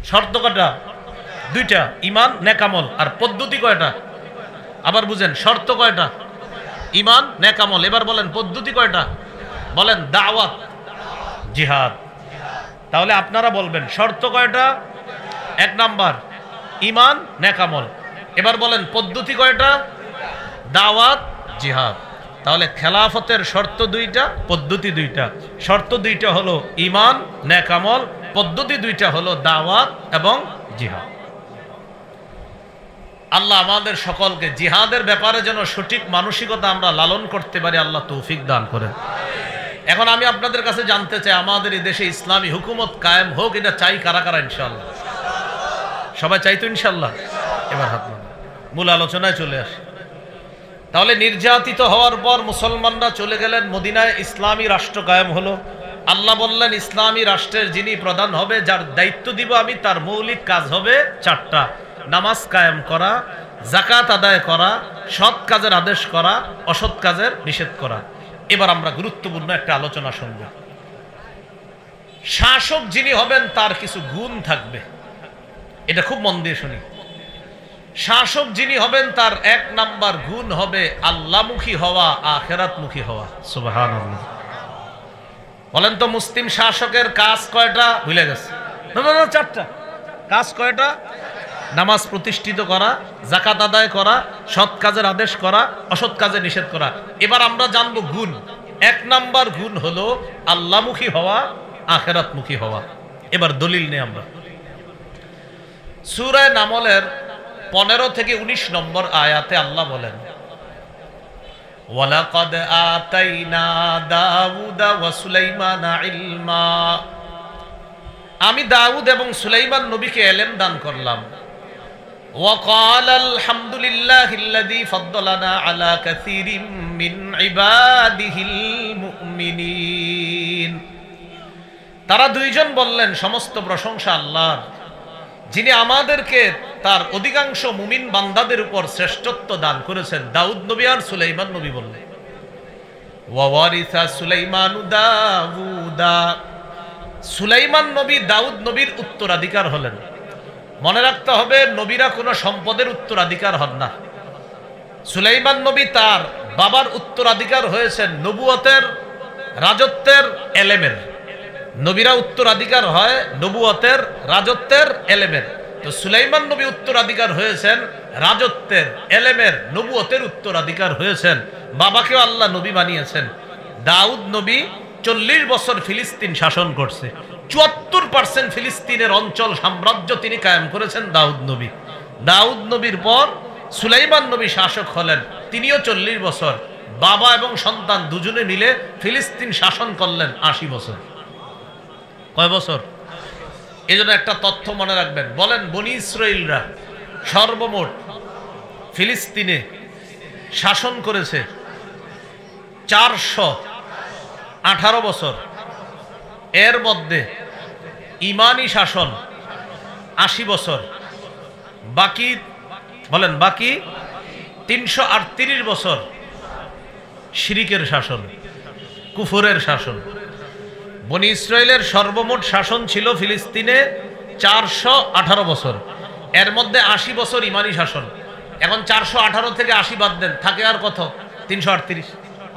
শর্ত কয়টা? দুইটা, ঈমান নেক আমল। আর পদ্ধতি কয়টা? আবার বুঝেন, শর্ত কয়টা? ঈমান নেক আমল। এবার বলেন পদ্ধতি কয়টা? বলেন দাওয়াত, জিহাদ। তাহলে আপনারা বলবেন শর্ত কয়টা? এক নাম্বার ঈমান নেক আমল। এবার বলেন পদ্ধতি কয়টা? দাওয়াত, জিহাদ। তাহলে খেলাফতের শর্ত দুইটা, পদ্ধতি দুইটা। শর্ত দুইটা হলো ঈমান, নেক আমল, পদ্ধতি দুইটা হলো দাওয়াত এবং জিহাদ। আল্লাহ আমাদের সকলকে জিহাদের ব্যাপারে যেন সঠিক মানসিকতা আমরা লালন করতে পারি, আল্লাহ তৌফিক দান করেন। এখন আমি আপনাদের কাছে জানতে চাই, আমাদের এই দেশে ইসলামী হুকুমত কায়েম হোক, এটা চাই কারা কারা? ইনশাআল্লাহ সবাই চাই তো ইনশাআল্লাহ? এবার হাত নামান, মূল আলোচনায় চলে আসে। তাহলে নির্যাতিত হওয়ার পর মুসলমানরা চলে গেলেন মদিনায়, ইসলামী রাষ্ট্র কায়েম হলো। আল্লাহ বললেন ইসলামী রাষ্ট্রের যিনি প্রধান হবে, যার দায়িত্ব দিব আমি, তার মৌলিক কাজ হবে চারটা: নামাজ কায়েম করা, যাকাত আদায় করা, সৎ কাজের আদেশ করা, অসৎ কাজের নিষেধ করা। এবার আমরা গুরুত্বপূর্ণ একটা আলোচনা শুনব। শাসক যিনি হবেন তার কিছু গুণ থাকবে, এটা খুব মন দিয়ে শুনি। শাসক যিনি হবেন তার এক নাম্বার গুণ হবে আল্লাহমুখী হওয়া, আখিরাতমুখী হওয়া। সুবহানাল্লাহ। বলেন তো মুসলিম শাসকের কাজ কয়টা? ভুলে গেছে? না, চারটা। কাজ কয়টা? নামাজ প্রতিষ্ঠিত করা, যাকাত আদায় করা, সৎ কাজের আদেশ করা, অসৎ কাজে নিষেধ করা। এবার আমরা জানবো গুণ। এক নাম্বার গুণ হলো আল্লাহমুখী হওয়া, আখিরাতমুখী হওয়া। এবার দলিল নেই আমরা। সূরা নামলের 15 থেকে 19 নম্বর আয়াতে আল্লাহ বলেন, ওয়ালাকাদ আতাইনা দাউদা ওয়া সুলাইমানা ইলমা। আমি দাউদ এবং সুলাইমান নবীকে ইলম দান করলাম। ওয়া ক্বালা আলহামদুলিল্লাহিল্লাযী ফাদ্দালানা আলা কাসীরিম মিন ইবাদিহিল মুমিনিন। তারা দুইজন বললেন, সমস্ত প্রশংসা আল্লাহর, যিনি আমাদেরকে তার অধিকাংশ মুমিন বান্দাদের উপর শ্রেষ্ঠত্ব দান করেছেন। দাউদ নবী আর সুলাইমান নবী বললেন, ওয়া ওয়ারিসা সুলাইমানু দাউদা। সুলাইমান নবী দাউদ নবীর উত্তরাধিকার হলেন। মনে রাখতে হবে, নবীরা কোনো সম্পদের উত্তরাধিকার হন না। সুলাইমান নবী তার বাবার উত্তরাধিকার হয়েছেন নবুয়তের, রাজত্বের, এলেমের। নবীরা উত্তরাধিকার হয় নবুয়তের, রাজত্বের, এলেমের। তো সুলাইমান নবী উত্তরাধিকার হয়েছেন রাজত্বের, এলেমের, নবুয়তের উত্তরাধিকার হয়েছেন। বাবাকেও আল্লাহ নবী বানিয়েছেন। দাউদ নবী 40 বছর ফিলিস্তিন শাসন করছে। 74% ফিলিস্তিনের অঞ্চল সাম্রাজ্য তিনি কায়েম করেছেন দাউদ নবী। দাউদ নবীর পর সুলাইমান নবী শাসক হলেন, তিনিও 40 বছর। বাবা এবং সন্তান দুজনে মিলে ফিলিস্তিন শাসন করলেন 80 বছর। কয় বছর? এই জন্য একটা তথ্য মনে রাখবেন। বলেন, বনি ইসরাইলরা সর্বমোট ফিলিস্তিনে শাসন করেছে 418 বছর। এর মধ্যে ইমানি শাসন 80 বছর, বাকি বলেন বাকি 338 বছর শিরিকের শাসন, কুফরের শাসন। বনি ইসরাইলের সর্বমোট শাসন ছিল ফিলিস্তিনে 418 বছর। এর মধ্যে 80 বছর ইমানি শাসন। এখন 418 থেকে 80 বাদ দেন, থাকে আর কত? 338।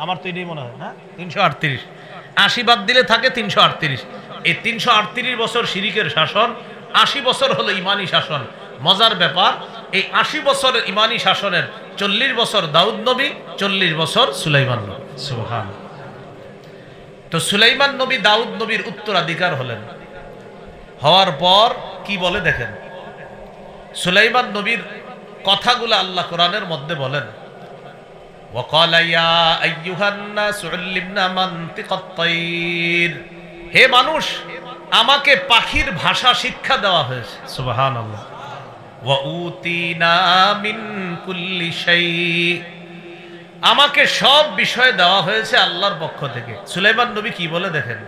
আমার তো এটাই মনে হয়, হ্যাঁ 338। 80 বাদ দিলে থাকে 338। এই 338 বছর শিরিকের শাসন, 80 বছর হলো ইমানি শাসন। মজার ব্যাপার, এই 80 বছরের ইমানি শাসনের 40 বছর দাউদ নবী, 40 বছর সুলাইমান নবী। সুবহানাল্লাহ। তো সুলাইমান নবী দাউদ নবীর উত্তরাধিকার হলেন। হওয়ার পর কি বলে দেখেন, সুলাইমান নবীর কথাগুলো আল্লাহ কোরআনের মধ্যে বলেন, ওয়াকালা ইয়া আইয়ুহান নাস উল্লিমনা মানতিকাত তাইর। হে মানুষ, আমাকে পাখির ভাষা শিক্ষা দেওয়া হয়েছে। সুবহানাল্লাহ। ওয়া উতিনা মিন কুল্লি শাই। আমাকে সব বিষয় দেওয়া হয়েছে আল্লাহর পক্ষ থেকে। সুলাইমান নবী কি বলে দেখেন,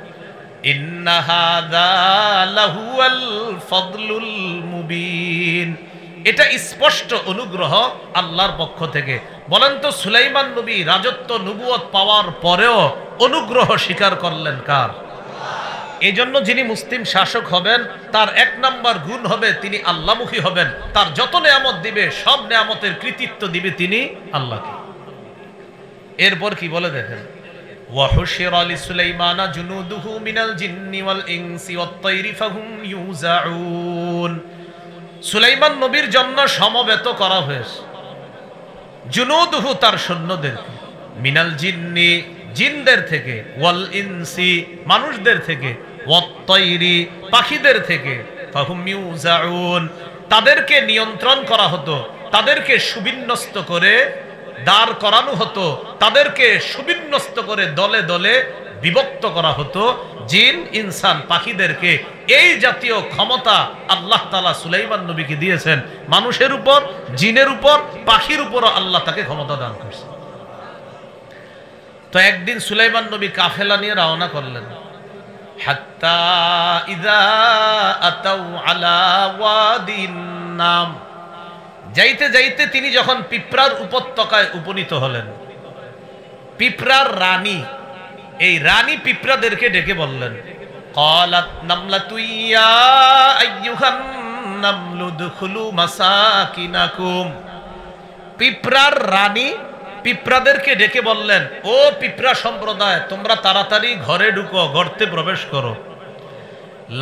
ইন্না হাযা লাহুয়াল ফাদলুল মুবিন। এটা স্পষ্ট অনুগ্রহ আল্লাহর পক্ষ থেকে। বলেন তো, সুলাইমান নবী রাজত্ব নবুয়ত পাওয়ার পরেও অনুগ্রহ স্বীকার করলেন কার? এই জন্য যিনি মুসলিম শাসক হবেন তার এক নাম্বার গুণ হবে তিনি আল্লাহমুখী হবেন। তার যত নেয়ামত দিবে সব নেয়ামতের কৃতিত্ব দিবে তিনি আল্লাহকে। এরপর কি বলে দেখেন, ওয়াহুশিরা লিসুলাইমানা জুনুদুহু মিনাল জিন্নি ওয়াল ইনসি ওয়াত তাইরি ফাহুম ইউজাউন। সুলাইমান নবীর জন্য সমবেত করা হয়েছে জুনুদুহু, তার সৈন্যদেরকে, মিনাল জিন্নি জিনদের থেকে, ওয়াল ইনসি মানুষদের থেকে, ওয়াত তায়রি পাখিদের থেকে, ফাহুম ইউজাউন তাদেরকে নিয়ন্ত্রণ করা হতো, তাদেরকে সুবিন্যস্ত করে দাঁড় করানো হতো, তাদেরকে সুবিন্যস্ত করে দলে দলে বিভক্ত করা হতো, জিন ইনসান পাখিদেরকে। এই জাতীয় ক্ষমতা আল্লাহ তাআলা সুলাইমান নবীকে দিয়েছেন। মানুষের উপর, জিনের উপর, পাখির উপরও আল্লাহ তাকে ক্ষমতা দান করেছেন। তো একদিন সুলাইমান নবী কাফেলা নিয়ে রওনা করলেন। হাত্তা ইযা আতাউ আলা ওয়াদিন নাম, যাইতে যাইতে তিনি যখন পিঁপড়ার উপত্যকায় উপনীত হলেন, পিঁপড়ার রানী, এই রানী পিঁপড়াদেরকে ডেকে বললেন, ক্বালাত নামলাতু ইয়া আইয়ুহান নামলু দুখুলু মাসাকিনাকুম। পিঁপড়ার রানী পিঁপড়াদেরকে ডেকে বললেন, ও পিঁপড়া সম্প্রদায়, তোমরা তাড়াতাড়ি ঘরে ঢুকো, গর্তে প্রবেশ করো।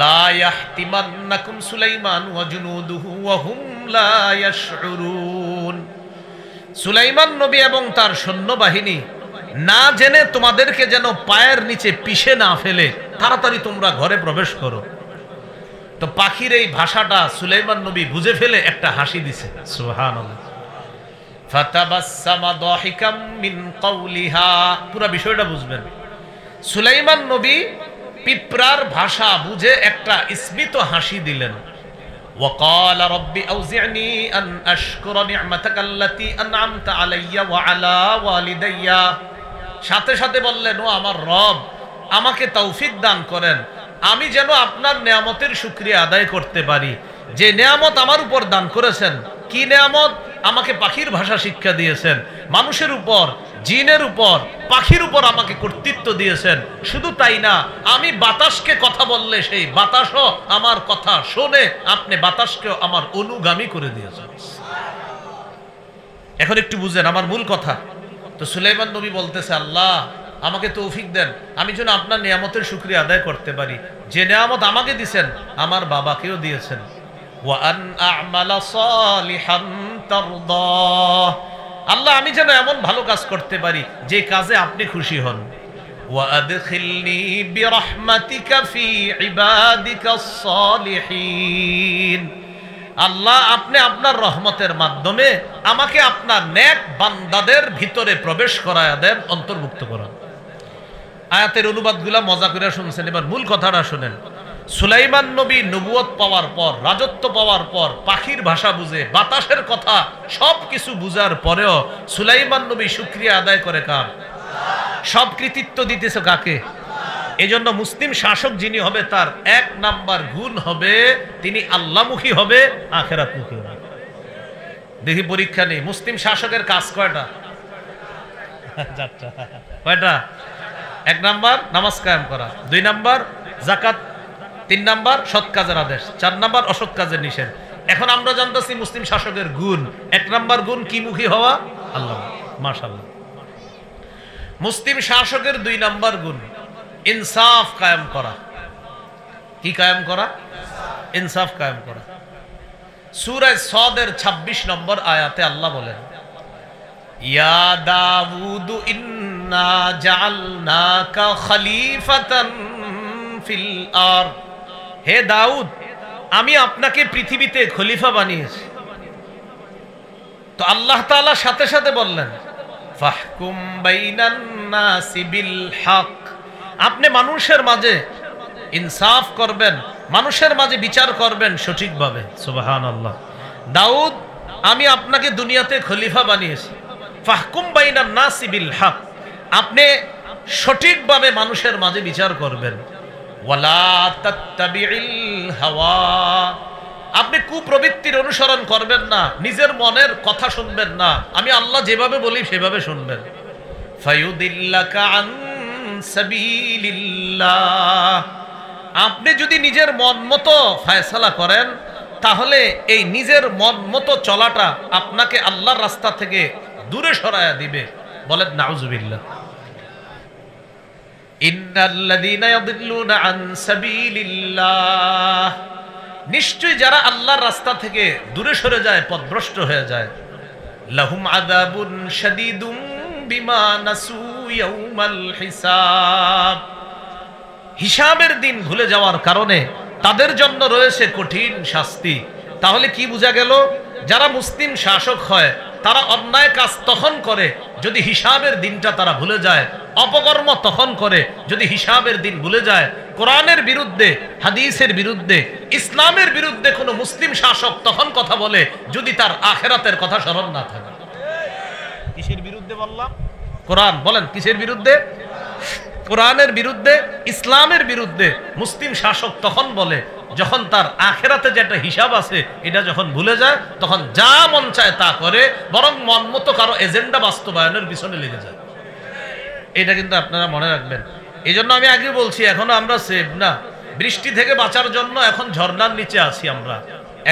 লা ইয়াহতিমান্নাকুম সুলাইমান ওয়া জুনুদুহু ওয়া হুম লা ইয়াশউরুন। সুলাইমান নবী এবং তার সৈন্যবাহিনী না জেনে তোমাদেরকে যেন পায়ের নিচে পিষে না ফেলে, তাড়াতাড়ি তোমরা ঘরে প্রবেশ করো। তো পাখির এই ভাষাটা সুলাইমান নবী বুঝে ফেলে একটা হাসি দিছে। সুবহানাল্লাহ। ফাতাবাসসামা দাহিকাম মিন কাওলিহা, পুরো বিষয়টা বুঝবেন। সুলাইমান নবী পিঁপড়ার ভাষা বুঝে একটা স্মিত হাসি দিলেন। ওয়াকালা রব্বি আউজি'নি আন আশকুরা নি'মাতাকা আল্লাতী আন'আমতা আলাইয়া ওয়া আলা ওয়ালিদাইয়া। সাথে সাথে বললেন, ও আমার রব, আমাকে তৌফিক দান করেন, আমি যেন আপনার নেয়ামতের শুকরিয়া আদায় করতে পারি। যে নেয়ামত আমার উপর দান করেছেন, কি নেয়ামত? আমাকে পাখির ভাষা শিক্ষা দিয়েছেন, মানুষের উপর, জিনের উপর, পাখির উপর আমাকে কর্তৃত্ব দিয়েছেন। শুধু তাই না, আমি বাতাসকে কথা বললে সেই বাতাসও আমার কথা শোনে, আপনি বাতাসকেও আমার অনুগামী করে দিয়েছেন। এখন একটু বুঝেন আমার মূল কথা। তো সুলাইমান নবী বলতেছে, আল্লাহ আমাকে তৌফিক দেন, আমি যেন আপনার নিয়ামতের শুকরিয়া আদায় করতে পারি। যে নিয়ামত আমাকে দিয়েছেন, আমার বাবাকেও দিয়েছেন। ওয়া আন আ'মালা সালিহান তারদাহ, আল্লাহ আমি যেন এমন ভালো কাজ করতে পারি যে কাজে আপনি খুশি হন। ওয়া আদখিলনি বিরহমাতিকা ফি ইবাদিকাস সালিহিন, আল্লাহ আপনি আপনার রহমতের মাধ্যমে আমাকে আপনার নেক বান্দাদের ভিতরে প্রবেশ করায়া দেন, অন্তর্ভুক্ত করান। আয়াতের অনুবাদগুলা মজা করে শুনছেন, এবার মূল কথাটা শুনেন। সুলাইমান নবী নবুয়ত পাওয়ার পর, রাজত্ব পাওয়ার পর, পাখির ভাষা বুঝে, বাতাসের কথা সব কিছু বুঝার পরেও সুলাইমান নবী শুকরিয়া আদায় করে কার? সব কৃতিত্ব দিতেছে কাকে? এজন্য মুসলিম শাসক যিনি হবে, তার এক নাম্বার গুণ হবে তিনি আল্লাহমুখী হবে, আখিরাতমুখী হবে। দেখি পরীক্ষা নেই, মুসলিম শাসকের কাজ কয়টা? কয়টা? এক নাম্বার নামাজ কায়েম করা, দুই নাম্বার যাকাত, তিন নাম্বার সৎ কাজের আদেশ, চার নাম্বার অসৎ কাজের নিষেধ। এখন আমরা জানতেছি মুসলিম শাসকের গুণ, এক নাম্বার গুণ কি মুখী হওয়া? আল্লাহ। মাশাআল্লাহ। মুসলিম শাসকের দুই নাম্বার গুণ ইনসাফ কায়েম করা। কি কায়েম করা? ইনসাফ কায়েম করা। সূরা সাদের 26 নম্বর আয়াতে আল্লাহ বলেন, ইয়া দাউদ ইন্না জাআলনাকা খলিফাতান ফিল আরদ, হে দাউদ আমি আপনাকে পৃথিবীতে খলিফা বানিয়েছি। তো আল্লাহ তাআলা সাথে সাথে বললেন, ফাহকুম বাইনান নাসি বিল হক, আপনি মানুষের মাঝে ইনসাফ করবেন, মানুষের মাঝে বিচার করবেন সঠিকভাবে। সুবহানাল্লাহ। দাউদ আমি আপনাকে দুনিয়াতে খলিফা বানিয়েছি। ফাহকুম বাইনান নাসি বিল হক, আপনি সঠিকভাবে মানুষের মাঝে বিচার করবেন। ওয়ালা তাত্তাবিউল হাওয়া, আপনি কুপ্রবৃত্তির অনুসরণ করবেন না, নিজের মনের কথা শুনবেন না, আমি আল্লাহ যেভাবে বলি সেভাবে শুনবেন। ফায়ুদিল্লাকা আন সাবিলিল্লাহ, আপনি যদি নিজের মন মতো ফয়সালা করেন, তাহলে এই নিজের মন মতো চলাটা আপনাকে আল্লাহর রাস্তা থেকে দূরে সরায়া দিবে। বলেন নাউজুবিল্লাহ। ইন্নাল্লাযীনা ইয়াদিল্লুনা আন সাবিলিল্লাহ, নিশ্চয়ই যারা আল্লাহর রাস্তা থেকে দূরে সরে যায়, পথভ্রষ্ট হয়ে যায়, লাহুম আযাবুন শাদীদুম বিমা নাসু ইয়াউমাল হিসাব। হিসাবের দিন ভুলে যাওয়ার কারণে তাদের জন্য রয়েছে কঠিন শাস্তি। তাহলে কি বোঝা গেল? যারা মুসলিম শাসক হয় তারা অন্যায় কাজ তখন করে যদি হিসাবের দিনটা তারা ভুলে যায়, অপকর্ম তখন করে যদি হিসাবের দিন ভুলে যায়। কোরআনের বিরুদ্ধে, হাদিসের বিরুদ্ধে, ইসলামের বিরুদ্ধে কোনো মুসলিম শাসক তখন কথা বলে যদি তার আখিরাতের কথা স্মরণ না থাকে। কিসের বিরুদ্ধে বললাম? কোরআন। বলেন কিসের বিরুদ্ধে? কোরআনের বিরুদ্ধে, ইসলামের বিরুদ্ধে মুসলিম শাসক তখন বলে যখন তার আখিরাতে যেটা হিসাব আছে এটা যখন ভুলে যায়, তখন যা মন চায় তা করে, বরং মন মতো কারো এজেন্ডা বাস্তবায়নের পিছনে লেগে যায়। এটা কিন্তু আপনারা মনে রাখবেন। এই জন্য আমি আগে বলছি, এখনো আমরা সেভ না। বৃষ্টি থেকে বাঁচার জন্য এখন ঝর্ণার নিচে আছি আমরা,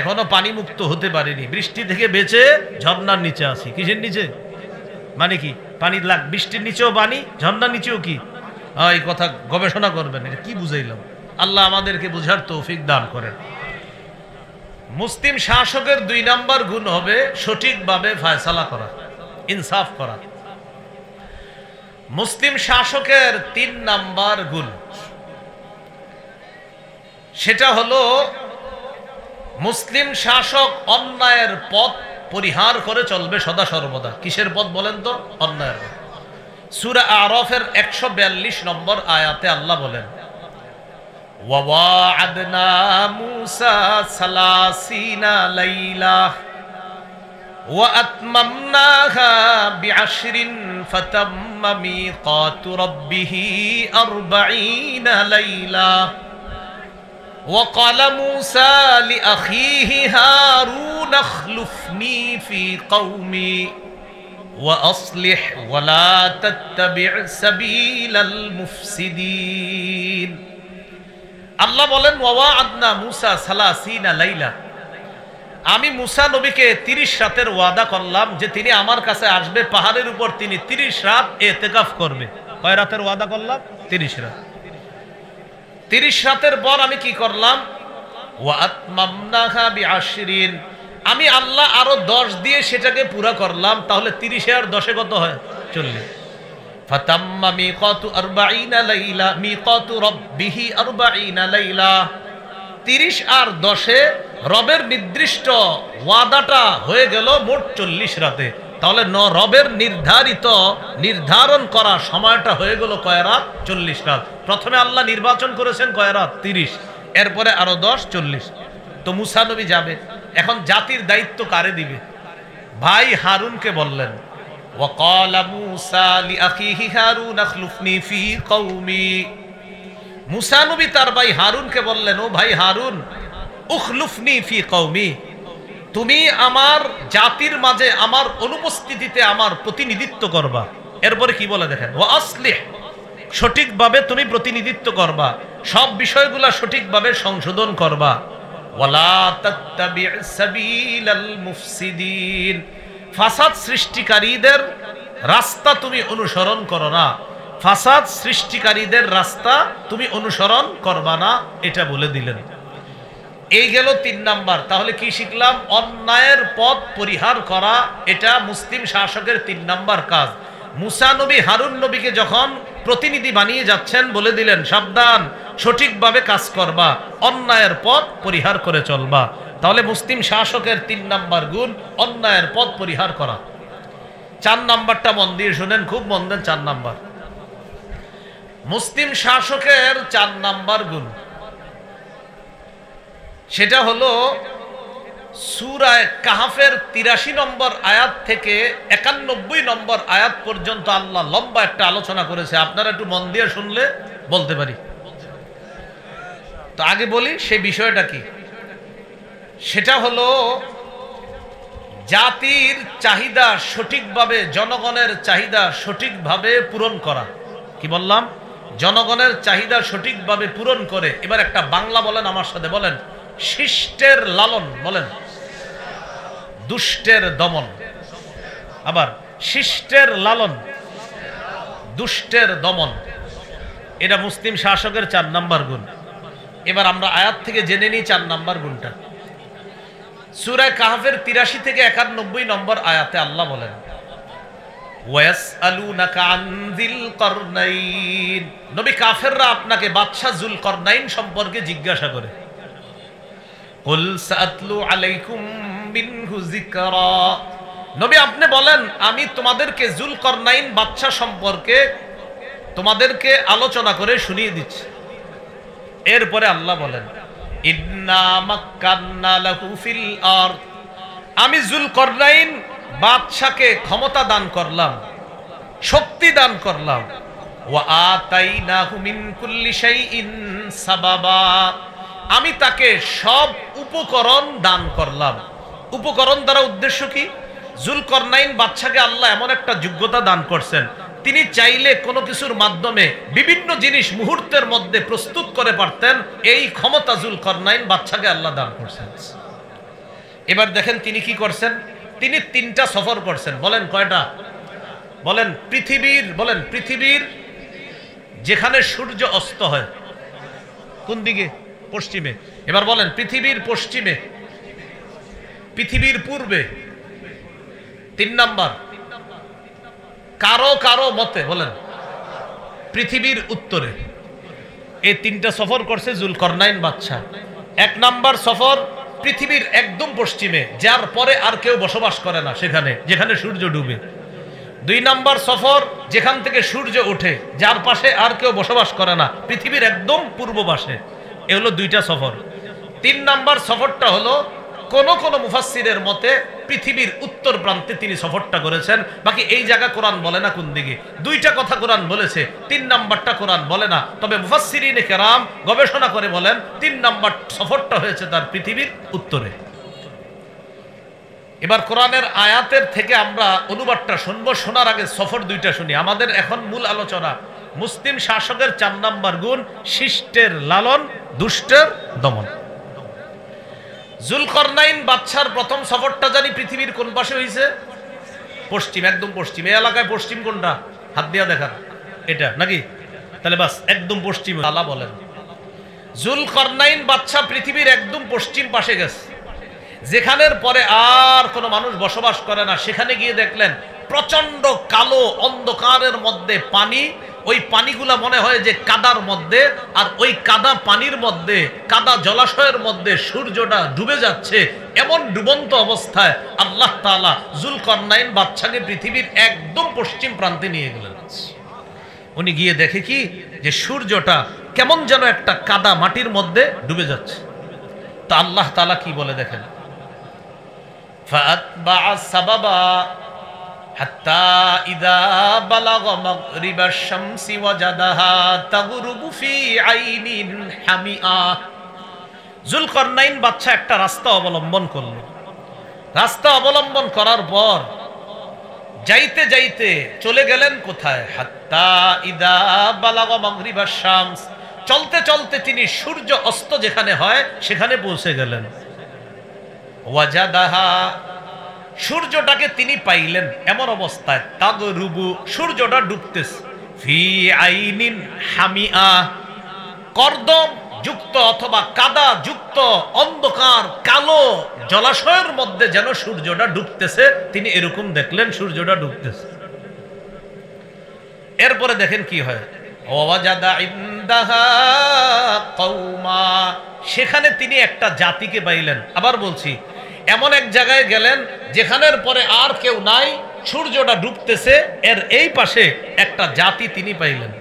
এখনো পানি মুক্ত হতে পারিনি। বৃষ্টি থেকে বেঁচে ঝর্ণার নিচে আছি। কিসের নিচে? মানে কি? পানি বৃষ্টির নিচেও পানি, ঝর্ণার নিচেও কি? এই কথা গবেষণা করবেন, এটা কি বুঝাইলাম? আল্লাহ আমাদেরকে বুঝার তৌফিক দান করেন। মুসলিম শাসকের 2 নাম্বার গুণ হবে সঠিকভাবে ফয়সালা করা, ইনসাফ করা। মুসলিম শাসকের 3 নাম্বার গুণ, সেটা হলো মুসলিম শাসক অন্যায়ের পথ পরিহার করে চলবে সদা সর্বদা। কিসের পথ বলেন তো? অন্যায়ের পথ। সূরা আরাফের 142 নম্বর আয়াতে আল্লাহ বলেন, ওয়া'আদনা মূসা 30 লাইলা ওয়া আতমামনাহা বি'আশরিন ফাতাম্মা মিকাতু রাব্বিহি 40 লাইলা وقال موسى لأخيه هارون اخلفني في قومي وأصلح ولا تتبع سبيل المفسدين। আল্লাহ বলেন, ওয়া'আদনা মূসা 30 লাইলা, আমি মূসা নবীকে 30 রাতের ওয়াদা করলাম যে তিনি আমার কাছে আসবে, পাহাড়ের উপর তিনি 30 রাত ইতিকাফ করবে। কয় রাতের ওয়াদা করলাম? 30 রাত। 30 রাতের পর আমি কি করলাম? ওয়া আতমামনাহা বি'আশরিন, আমি আল্লাহ আরো 10 দিয়ে সেটাকে পুরা করলাম। তাহলে 30 আর 10 কত হয়? 40। ফাতাম্মা মিকাতু 40 লাইলা মিকাতু রাব্বিহি 40 লাইলা। 30 আর 10 রবের নির্দিষ্ট ওয়াদাটা হয়ে গেল মোট 40 রাতে। তাহলে রবের নির্ধারণ করা সময়টা হয়ে গেল কয় রাত? 40 রাত। প্রথমে আল্লাহ নির্বাচন করেছেন কয় রাত? 30। এরপরে আরো 10, 40। তো মূসা নবী যাবে। এখন জাতির দায়িত্ব কারে দিবে? ভাই হারুনকে বললেন, ওয়াকালা মূসা লিআখিহি হারুন আখলুফনি ফি কওমি। মূসা নবী তার ভাই হারুনকে বললেন, ও ভাই হারুন, উখলুফনি ফি কওমি, তুমি আমার জাতির মাঝে আমার অনুপস্থিতিতে আমার প্রতিনিধিত্ব করবা। এরপরে কি বলে দেখেন, ওয়া আসলিহ, সঠিকভাবে তুমি প্রতিনিধিত্ব করবা, সব বিষয়গুলা সঠিকভাবে সংশোধন করবা। ওয়ালা তাত্তাবি' সাবিলাল মুফসিদিন, ফাসাদ সৃষ্টিকারীদের রাস্তা তুমি অনুসরণ করো না, ফাসাদ সৃষ্টিকারীদের রাস্তা তুমি অনুসরণ করবা না, এটা বলে দিলেন। এই গেল 3 নাম্বার। তাহলে কি শিখলাম? অন্যায়ের পথ পরিহার করা, এটা মুসলিম শাসকের 3 নাম্বার কাজ। মূসা নবী হারুন নবীকে যখন প্রতিনিধি বানিয়ে যাচ্ছেন বলে দিলেন, সাবধান, সঠিকভাবে কাজ করবা, অন্যায়ের পথ পরিহার করে চলবা। তাহলে মুসলিম শাসকের 3 নাম্বার গুণ অন্যায়ের পথ পরিহার করা। 4 নাম্বারটা মন দিয়ে শুনেন, খুব মন দেন। 4 নাম্বার মুসলিম শাসকের 4 নাম্বার গুণ, সেটা হলো সূরা কাহফের 83 নম্বর আয়াত থেকে 91 নম্বর আয়াত পর্যন্ত আল্লাহ লম্বা একটা আলোচনা করেছে। আপনারা একটু মন দিয়ে শুনলে বলতে পারি। তো আগে বলি সেই বিষয়টা কি। সেটা হলো জাতির চাহিদা সঠিকভাবে, জনগণের চাহিদা সঠিকভাবে পূরণ করা। কি বললাম? জনগণের চাহিদা সঠিকভাবে পূরণ করে। এবার একটা বাংলা বলেন আমার সাথে, বলেন শিষ্টের লালন, বলেন দুষ্টের দমন। আবার শিষ্টের লালন, দুষ্টের দমন, এটা মুসলিম শাসকের 4 নাম্বার গুণ। এবার আমরা আয়াত থেকে জেনে নিই 4 নাম্বার গুণটা। সূরা কাহফের 83 থেকে 91 নম্বর আয়াতে আল্লাহ বলেন, ওয়াসআলুনাকা আন যিল করনাইন, নবী কাফেররা আপনাকে বাদশা যুলকরনাইন সম্পর্কে জিজ্ঞাসা করে। কুল সাআতলু আলাইকুম মিনহু যিকরা, নবী আপনি বলেন আমি তোমাদেরকে যুলকরনাইন বাদশা সম্পর্কে তোমাদেরকে আলোচনা করে শুনিয়ে দিচ্ছি। এরপরে আল্লাহ বলেন ইন্না মাক্কান্না লাহু ফিল আরদ, আমি যুলকরনাইন বাদশাকে ক্ষমতা দান করলাম, শক্তি দান করলাম। ওয়া আতাইনাহু মিন কুল্লি শাইইন সাবাবা, আমি তাকে সব উপকরণ দান করলাম। উপকরণ দ্বারা উদ্দেশ্য কি? যুলকরনাইন বাদশাকে আল্লাহ এমন একটা যোগ্যতা দান করছেন, তিনি চাইলে কোনো কিছুর মাধ্যমে বিভিন্ন জিনিস মুহূর্তের মধ্যে প্রস্তুত করে পারতেন। এই ক্ষমতা যুলকরনাইন বাদশাকে আল্লাহ দান করছেন। এবার দেখেন তিনি কি করছেন, তিনি 3টা সফর করছেন। বলেন কয়টা? বলেন পৃথিবীর যেখানে সূর্য অস্ত হয় কোন দিকে? পশ্চিমে। এবার বলেন পৃথিবীর পশ্চিমে, পৃথিবীর পূর্বে, 3 নাম্বার কারো মতে বলেন পৃথিবীর উত্তরে। এই 3টা সফর করছে যুলকরনাইন বাদশা। 1 নাম্বার সফর পৃথিবীর একদম পশ্চিমে, যার পরে আর কেউ বসবাস করে না সেখানে, যেখানে সূর্য ডুবে। 2 নাম্বার সফর যেখান থেকে সূর্য ওঠে, যার পাশে আর কেউ বসবাস করে না, পৃথিবীর একদম পূর্ব পাশে। এ হলো 2টা সফর। 3 নাম্বার সফরটা হলো কোন মুফাসসিরের মতে পৃথিবীর উত্তর প্রান্তে তিনি সফরটা করেছেন। বাকি এই জায়গা কোরআন বলে না কোন দিকে। 2টা কথা কোরআন বলেছে, 3 নাম্বারটা কোরআন বলে না। তবে মুফাসসিরিনে কেরাম গবেষণা করে বলেন 3 নাম্বার সফরটা হয়েছে তার পৃথিবীর উত্তরে। এবার কোরআনের আয়াতের থেকে আমরা অনুবাদটা শুনবো, শোনার আগে সফর 2টা শুনি। আমাদের এখন মূল আলোচনা মুসলিম শাসকের 4 নাম্বার গুণ, শিষ্টের লালন, দুষ্টের দমন। যুলকরনাইন বাদশার প্রথম সফরটা জানি পৃথিবীর কোন পাশে হয়েছে? পশ্চিম, একদম পশ্চিম। এই এলাকায় পশ্চিম কোনটা? হাত দিয়া দেখান, এটা নাকি? তাহলে বাস একদম পশ্চিম। আল্লাহ বলেন যুলকরনাইন বাদশা পৃথিবীর একদম পশ্চিম পাশে গেছে, যেখানের পরে আর কোনো মানুষ বসবাস করে না। সেখানে গিয়ে দেখলেন প্রচন্ড কালো অন্ধকারের মধ্যে পানি। ওই পানিগুলা মনে হয় যে কাদার মধ্যে, আর ওই কাদা পানির মধ্যে, কাদা জলাশয়ের মধ্যে সূর্যটা ডুবে যাচ্ছে। এমন ডুবন্ত অবস্থায় আল্লাহ তাআলা যুলকরনাইন বাদশাকে পৃথিবীর একদম পশ্চিম প্রান্তে নিয়ে গেলেন। উনি গিয়ে দেখে কি যে সূর্যটা কেমন যেন একটা কাদা মাটির মধ্যে ডুবে যাচ্ছে। তা আল্লাহ তাআলা কি বলে দেখেন, ফাআতবাআ সাবাবা হাত্তা ইযা বালাগা মাগরিবাশ শামসি ওয়াজাদাহা তাগরুবু ফি আইনিন হামিআ। যুলকরনাইন বাদশা একটা রাস্তা অবলম্বন করল। রাস্তা অবলম্বন করার পর যাইতে যাইতে চলে গেলেন কোথায়? হাত্তা ইযা বালাগা মাগরিবাশ শামস, চলতে চলতে তিনি সূর্য অস্ত যেখানে হয় সেখানে পৌঁছে গেলেন। ওয়াজাদাহা, সূর্যটাকে তিনি পাইলেন এমন অবস্থায়, তাগরুবু, সূর্যটা ডুবতেছে, ফি আইনিন হামিআ, কর্দম যুক্ত অথবা কাদা যুক্ত অন্ধকার কালো জলাশয়ের মধ্যে যেন সূর্যটা ডুবতেছে। তিনি এরকম দেখলেন সূর্যটা ডুবতেছে। এরপরে দেখেন কি হয়, ওয়াজাদা ইনদাহা কওমা, সেখানে তিনি একটা জাতিকে পাইলেন। আবার বলছি, এমন এক জায়গায় গেলেন যেখানের পরে আর কেউ নাই, সূর্যটা ডুবতেছে, এর এই পাশে একটা জাতি তিনি পাইলেন।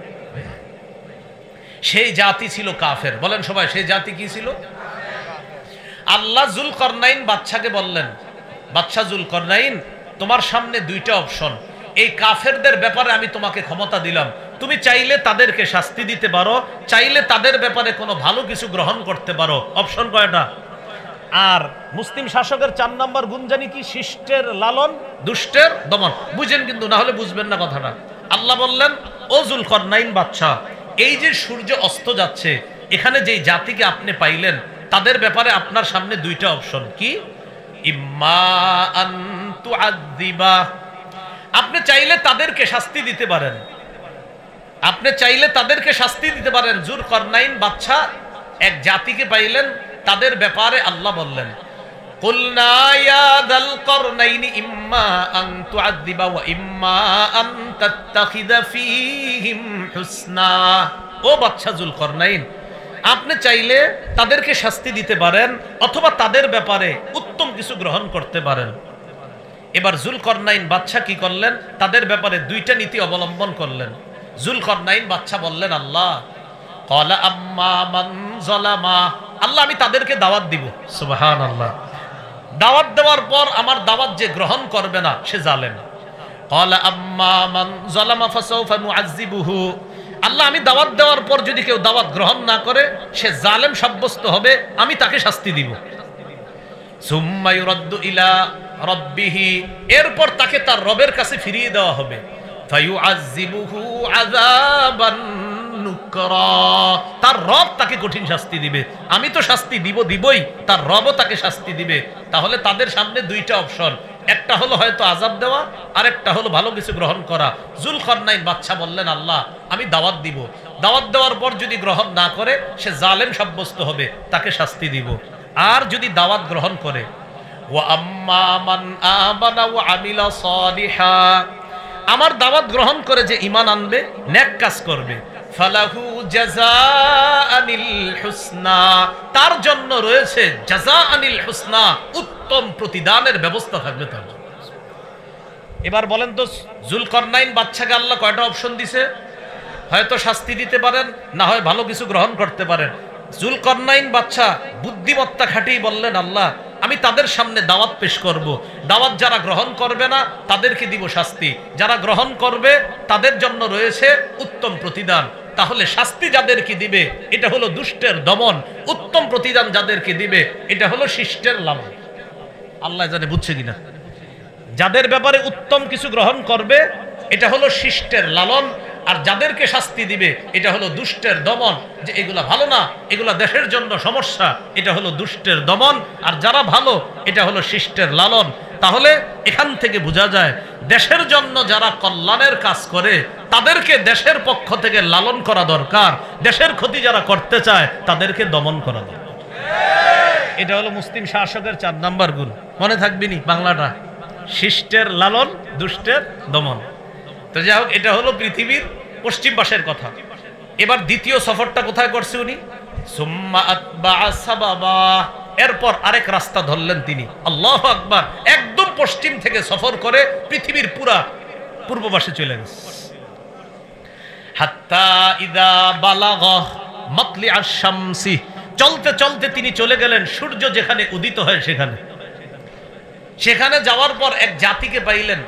সেই জাতি ছিল কাফের। বলেন সবাই, সেই জাতি কি ছিল? আল্লাহ যুলকরনাইন বাদশাকে বললেন, বাদশা যুলকরনাইন, তোমার সামনে 2টা অপশন। এই কাফেরদের ব্যাপারে আমি তোমাকে ক্ষমতা দিলাম, তুমি চাইলে তাদেরকে শাস্তি দিতে পারো, চাইলে তাদের ব্যাপারে কোনো ভালো কিছু গ্রহণ করতে পারো। অপশন কয়টা? আর মুসলিম শাসকের 4 নাম্বার গুণ জানি কি? শিষ্টের লালন, দুষ্টের দমন। বুঝেন কিন্তু, না হলে বুঝবেন না কথাটা। আল্লাহ বললেন, ও যুলকরনাইন বাদশা, এই যে সূর্য অস্ত যাচ্ছে, এখানে যেই জাতিকে আপনি পাইলেন, তাদের ব্যাপারে আপনার সামনে 2টা অপশন। কি? ইম্মা আন তুআযিবা, আপনি চাইলে তাদেরকে শাস্তি দিতে পারেন, আপনি চাইলে তাদেরকে শাস্তি দিতে পারেন। যুলকরনাইন বাদশা এক জাতিকে পাইলেন, তাদের ব্যাপারে আল্লাহ বললেন, কুলনা ইয়া যাল করনাইনি ইম্মা আন তুআযযিবা ওয়া ইম্মা আন তাত্তাখিযা ফীহিম হুসনা। ও বাদশা যুলকরনাইন, আপনি চাইলে তাদেরকে শাস্তি দিতে পারেন অথবা তাদের ব্যাপারে উত্তম কিছু গ্রহণ করতে পারেন। এবার যুলকরনাইন বাদশা কি করলেন? তাদের ব্যাপারে দুইটা নীতি অবলম্বন করলেন। যুলকরনাইন বাদশা বললেন, আল্লাহ ক্বালা আম্মা মান যালামা, আল্লাহ আমি তাদেরকে দাওয়াত দিব। সুবহানাল্লাহ। দাওয়াত দেওয়ার পর আমার দাওয়াত যে গ্রহণ করবে না সে জালেম। ক্বালা আম্মা মান যালামা ফাসাউফা নুআযযিবুহু, আল্লাহ আমি দাওয়াত দেওয়ার পর যদি কেউ দাওয়াত গ্রহণ না করে সে জালেম সাব্যস্ত হবে, আমি তাকে শাস্তি দিব। সুম্মা ইউরাদ্দু ইলা রাব্বিহি, এরপর তাকে তার রবের কাছে ফিরিয়ে দেওয়া হবে। ফায়ুআযযিবুহু আযাবান নুকরা, তার রব তাকে কঠিন শাস্তি দিবে। আমি তো শাস্তি দিবই, তার রবও তাকে শাস্তি দিবে। তাহলে তাদের সামনে দুইটা অপশন, একটা হলো হয়তো আযাব দেওয়া, আরেকটা হলো ভালো কিছু গ্রহণ করা। যুলকরনাইন বাদশা বললেন, আল্লাহ আমি দাওয়াত দিব, দাওয়াত দেওয়ার পর যদি গ্রহণ না করে সে জালেম সাব্যস্ত হবে, তাকে শাস্তি দিব। আর যদি দাওয়াত গ্রহণ করে, ওয়া আম্মা মান আমানা ওয়া আমিলা সালিহা, আমার দাওয়াত গ্রহণ করে যে ঈমান আনবে, নেক কাজ করবে, ফালাহু জাযাআনিল হুসনা, তার জন্য রয়েছে জাযাআনিল হুসনা, উত্তম প্রতিদানের ব্যবস্থা থাকবে তার জন্য। এবার বলেন তো যুলকরনাইন বাদশাকে আল্লাহ কয়টা অপশন দিছে? হয়তো শাস্তি দিতে পারেন, না হয় ভালো কিছু গ্রহণ করতে পারেন। যুলকরনাইন বাদশা বুদ্ধিমত্তা খাটিয়ে বললেন, আল্লাহ আমি তাদের সামনে দাওয়াত পেশ করব, দাওয়াত যারা গ্রহণ করবে না তাদেরকে দিব শাস্তি, যারা গ্রহণ করবে তাদের জন্য রয়েছে উত্তম প্রতিদান। তাহলে শাস্তি যাদেরকে দিবে এটা হলো দুষ্টের দমন, উত্তম প্রতিদান যাদেরকে দিবে এটা হলো শিষ্টের লালন। আল্লাহ জানে বুঝছে কিনা? যাদের ব্যাপারে উত্তম কিছু গ্রহণ করবে এটা হলো শিষ্টের লালন, আর যাদেরকে শাস্তি দিবে এটা হলো দুষ্টের দমন, যে এগুলা ভালো না, এগুলা দেশের জন্য সমস্যা, এটা হলো দুষ্টের দমন। আর যারা ভালো এটা হলো শিষ্টের লালন। তাহলে এখান থেকে বোঝা যায় দেশের জন্য যারা কল্যাণের কাজ করে তাদেরকে দেশের পক্ষ থেকে লালন করা দরকার, দেশের ক্ষতি যারা করতে চায় তাদেরকে দমন করা দরকার। এটা হলো মুসলিম শাসকের 4 নাম্বার গুণ। মনে থাকবেনি বাংলাটা, শিষ্টের লালন, দুষ্টের দমন। তো যাই হোক, এটা হলো পৃথিবীর পশ্চিম পাশের কথা। এবার দ্বিতীয় সফরটা কোথায় করছে উনি? সুম্মা আতবাআ সাবাবা, এরপর আরেক রাস্তা ধরলেন তিনি। আল্লাহু আকবার। একদম পশ্চিম থেকে সফর করে পৃথিবীর পুরা পূর্ব পাশে চলে গেছে। হাত্তা ইদা বালাগা মাতলিআশ শামসি, চলতে চলতে তিনি চলে গেলেন সূর্য যেখানে উদিত হয় সেখানে। সেখানে যাওয়ার পর এক জাতিকে পাইলেন,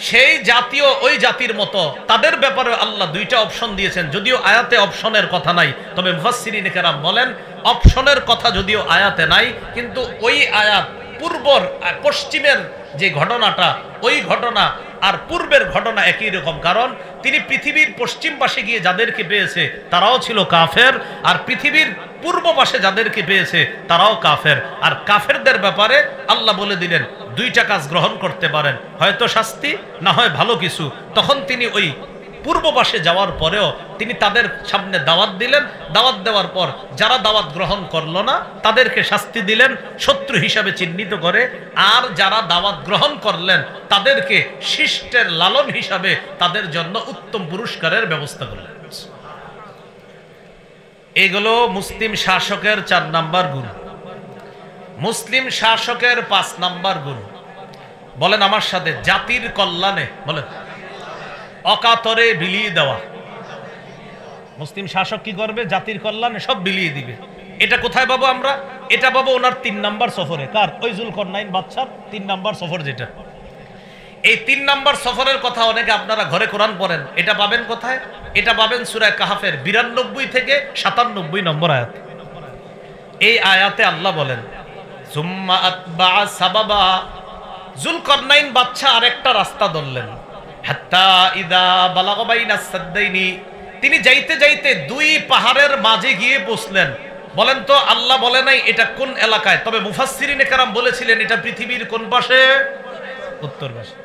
সেই জাতীয় ওই জাতির মতো তাদের ব্যাপারে আল্লাহ দুইটা অপশন দিয়েছেন। যদিও আয়াতে অপশনের কথা নাই, তবে মুফাসসিরিন কেরাম বলেন অপশনের কথা যদিও আয়াতে নাই, কিন্তু ওই আয়াত পূর্বর পশ্চিমের যে ঘটনাটা, ওই ঘটনা আর পূর্বের ঘটনা একই রকম। কারণ তিনি পৃথিবীর পশ্চিম পাশে গিয়ে যাদেরকে পেয়েছে তারাও ছিল কাফের, আর পৃথিবীর পূর্ব পাশে যাদেরকে পেয়েছে তারাও কাফের। আর কাফেরদের ব্যাপারে আল্লাহ বলে দিলেন দুইটা কাজ গ্রহণ করতে পারেন, হয়তো শাস্তি, না হয় ভালো কিছু। তখন তিনি ওই পূর্ব পাশে যাওয়ার পরেও তিনি তাদের সামনে দাওয়াত দিলেন। দাওয়াত দেওয়ার পর যারা দাওয়াত গ্রহণ করলো না তাদেরকে শাস্তি দিলেন, শত্রু হিসাবে চিহ্নিত করে। আর যারা দাওয়াত গ্রহণ করলেন তাদেরকে শিষ্টের লালন হিসাবে তাদের জন্য উত্তম পুরস্কারের ব্যবস্থা করলেন। এগুলো মুসলিম শাসকের 4 নাম্বার গুণ। মুসলিম শাসকের 5 নাম্বার গুণ, বলেন আমার সাথে, জাতির কল্যাণে, বলেন অকাতরে বিলিয়ে দেওয়া। মুসলিম শাসক কি করবে? জাতির কল্যাণে সব বিলিয়ে দিবে। এটা কোথায় পাবো আমরা? এটা পাবো ওনার 3 নাম্বার সফরে। কার? ওই যুলকরনাইন বাদশার 3 নাম্বার সফর। যেটা এই 3 নাম্বার সফরের কথা অনেকে আপনারা ঘরে কোরআন পড়েন, এটা পাবেন কোথায়? এটা পাবেন সূরা কাহফের 92 থেকে 97 নম্বর আয়াত। এই আয়াতে আল্লাহ বলেন সুম্মা আতবাআ সাবাবা, যুলকরনাইন বাদশা আরেকটা রাস্তা ধরলেন। হাত্তা ইদা বালাগা বাইনাস সাদদাইনি, তিনি যাইতে যাইতে 2 পাহাড়ের মাঝে গিয়ে বসলেন। বলেন তো আল্লাহ বলে নাই এটা কোন এলাকায়, তবে মুফাসসিরিনে কেরাম বলেছিলেন এটা পৃথিবীর কোন পাশে? উত্তর পাশে।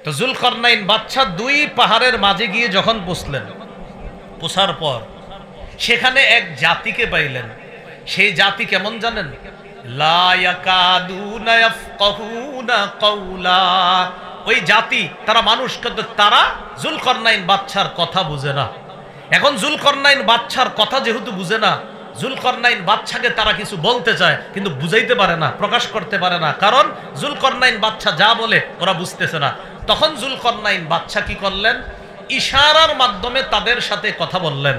তো যুলকরনাইন বাদশা 2 পাহাড়ের মাঝে গিয়ে যখন বসলেন, বসার পর সেখানে এক জাতিকে পাইলেন। সেই জাতি কেমন জানেন? লা ইয়াকাদুনা ইয়াফকাহুনা কাওলা। ওই জাতি তারা মানুষ, কিন্তু তারা যুলকরনাইন বাদশার কথা বুঝে না। এখন যুলকরনাইন বাদশার কথা যেহেতু বুঝে না, যুলকরনাইন বাদশাকে তারা কিছু বলতে চায় কিন্তু বুঝাইতে পারে না, প্রকাশ করতে পারে না, কারণ যুলকরনাইন বাদশা যা বলে ওরা বুঝতেছে না। তখন যুলকরনাইন বাদশা কি করলেন? ইশারার মাধ্যমে তাদের সাথে কথা বললেন।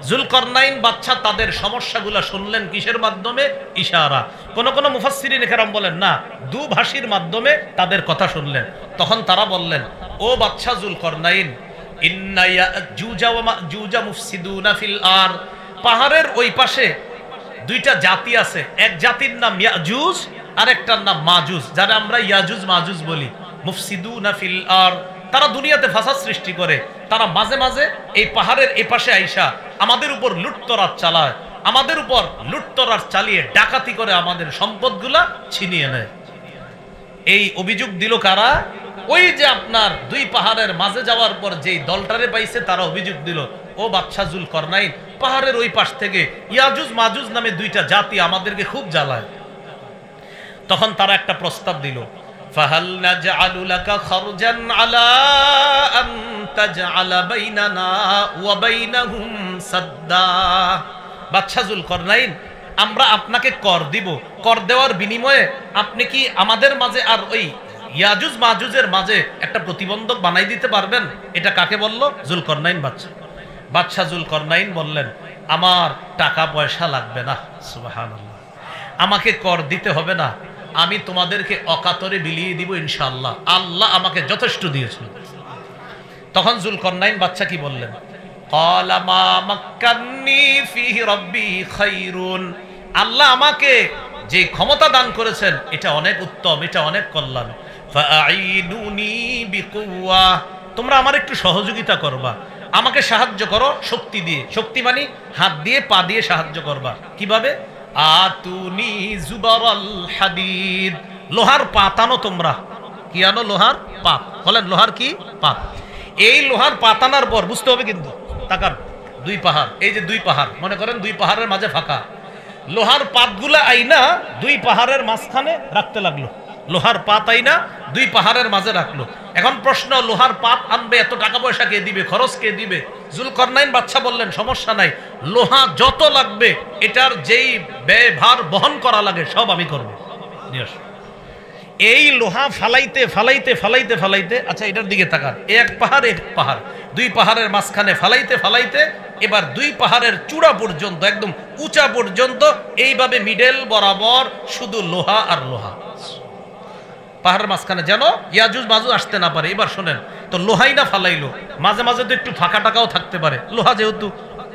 যুলকরনাইন বাদশা তাদের সমস্যাগুলো শুনলেন কিসের মাধ্যমে? ইশারা। কোন কোন মুফাসসিরিন কেরাম বলেন না, দুভাষীর মাধ্যমে তাদের কথা শুনলেন। তখন তারা বললেন, ও বাদশা যুলকরনাইন, ইন্না ইয়াজুজা ওয়া মাজুজা মুফসিদুনা ফিল আরদ। পাহাড়ের ওই পাশে দুইটা জাতি আছে, এক জাতির নাম ইয়াজুজ আর একটার নাম মাজুজ, যারা আমরা ইয়াজুজ মাজুজ বলি। মুফসিদুনা ফিল আরদ, তারা দুনিয়াতে ফাসাদ সৃষ্টি করে। তারা মাঝে মাঝে এই পাহাড়ের এই পাশে আইসা আমাদের উপর লুটতরাজ চালায়, আমাদের উপর লুটতরাজ চালিয়ে ডাকাতি করে আমাদের সম্পদগুলা ছিনিয়ে নেয়। এই অভিযোগ দিল কারা? ওই যে আপনার দুই পাহাড়ের মাঝে যাওয়ার পর যেই দলটারে পাইছে তারা অভিযোগ দিল, ও বাদশা যুলকরনাইন, পাহাড়ের ওই পাশ থেকে ইয়াজুজ মাজুজ নামে দুইটা জাতি আমাদেরকে খুব জ্বালায়। তখন তারা একটা প্রস্তাব দিল, ফাহাল নাজআলু লাকা খারজান আলা আন তাজআলা বাইনানা ওয়া বাইনাহুম সাদ্দা। বাদশা যুলকরনাইন, আমরা আপনাকে কর দিব, কর দেওয়ার বিনিময়ে আপনি কি আমাদের মাঝে আর ওই ইয়াজুজ মাজুজের মাঝে একটা প্রতিবন্ধক বানাই দিতে পারবেন? এটা কাকে বলল? যুলকরনাইন বাদশা। বাদশা যুলকরনাইন বললেন, আমার টাকা পয়সা লাগবে না, সুবহানাল্লাহ, আমাকে কর দিতে হবে না, আমি তোমাদেরকে অকাতরে বিলিয়ে দিব ইনশাআল্লাহ, আল্লাহ আমাকে যথেষ্ট দিয়েছেন। তখন যুলকরনাইন বাদশা কি বললেন? ক্বালা মা মাক্কান্নী ফীহি রাব্বী খায়রুন। আল্লাহ আমাকে যে ক্ষমতা দান করেছেন এটা অনেক উত্তম, এটা অনেক কল্যাণ। ফাআইনুনি বিকুওয়া, তোমরা আমার একটু সহযোগিতা করবা, আমাকে সাহায্য করো শক্তি দিয়ে। শক্তি মানে হাত দিয়ে পা দিয়ে সাহায্য করবা। কিভাবে? আতুনি জুবারাল হাদিদ, লোহার পাতানো তোমরা। কি আনো? লোহার পাত। বলেন লোহার কি? পাত। এই লোহার পাতানার পর বুঝতে হবে কিন্তু, তাকান, দুই পাহাড়, এই যে দুই পাহাড়, মনে করেন দুই পাহাড়ের মাঝে ফাঁকা, লোহার পাতগুলা আইনা দুই পাহাড়ের মাঝখানে রাখতে লাগলো। লোহার পাত আইনা দুই পাহাড়ের মাঝে রাখলো। এখন প্রশ্ন, লোহার পাত আনবে, এত টাকা পয়সা কে দিবে? খরচ কে দিবে? যুলকরনাইন বাদশা বললেন, সমস্যা নাই, লোহা যত লাগবে এটার যেই ব্যয়ভার বহন করা লাগে সব আমি করবো। এই লোহা ফালাইতে ফালাইতে ফালাইতে ফালাইতে, আচ্ছা এটার দিকে তাকান, এক পাহাড় এক পাহাড়, দুই পাহাড়ের মাঝখানে ফালাইতে ফালাইতে এবার দুই পাহাড়ের চূড়া পর্যন্ত, একদম উঁচা পর্যন্ত এইভাবে মিডল বরাবর শুধু লোহা আর লোহা। পাহাড়ের মাঝখানে যেন ইয়াজুজ মাজুজ আসতে না পারে। এবার শোনেন তো, লোহাই না ফালাইলো, মাঝে মাঝে তো একটু ফাঁকা টাকাও থাকতে পারে লোহা যেহেতু,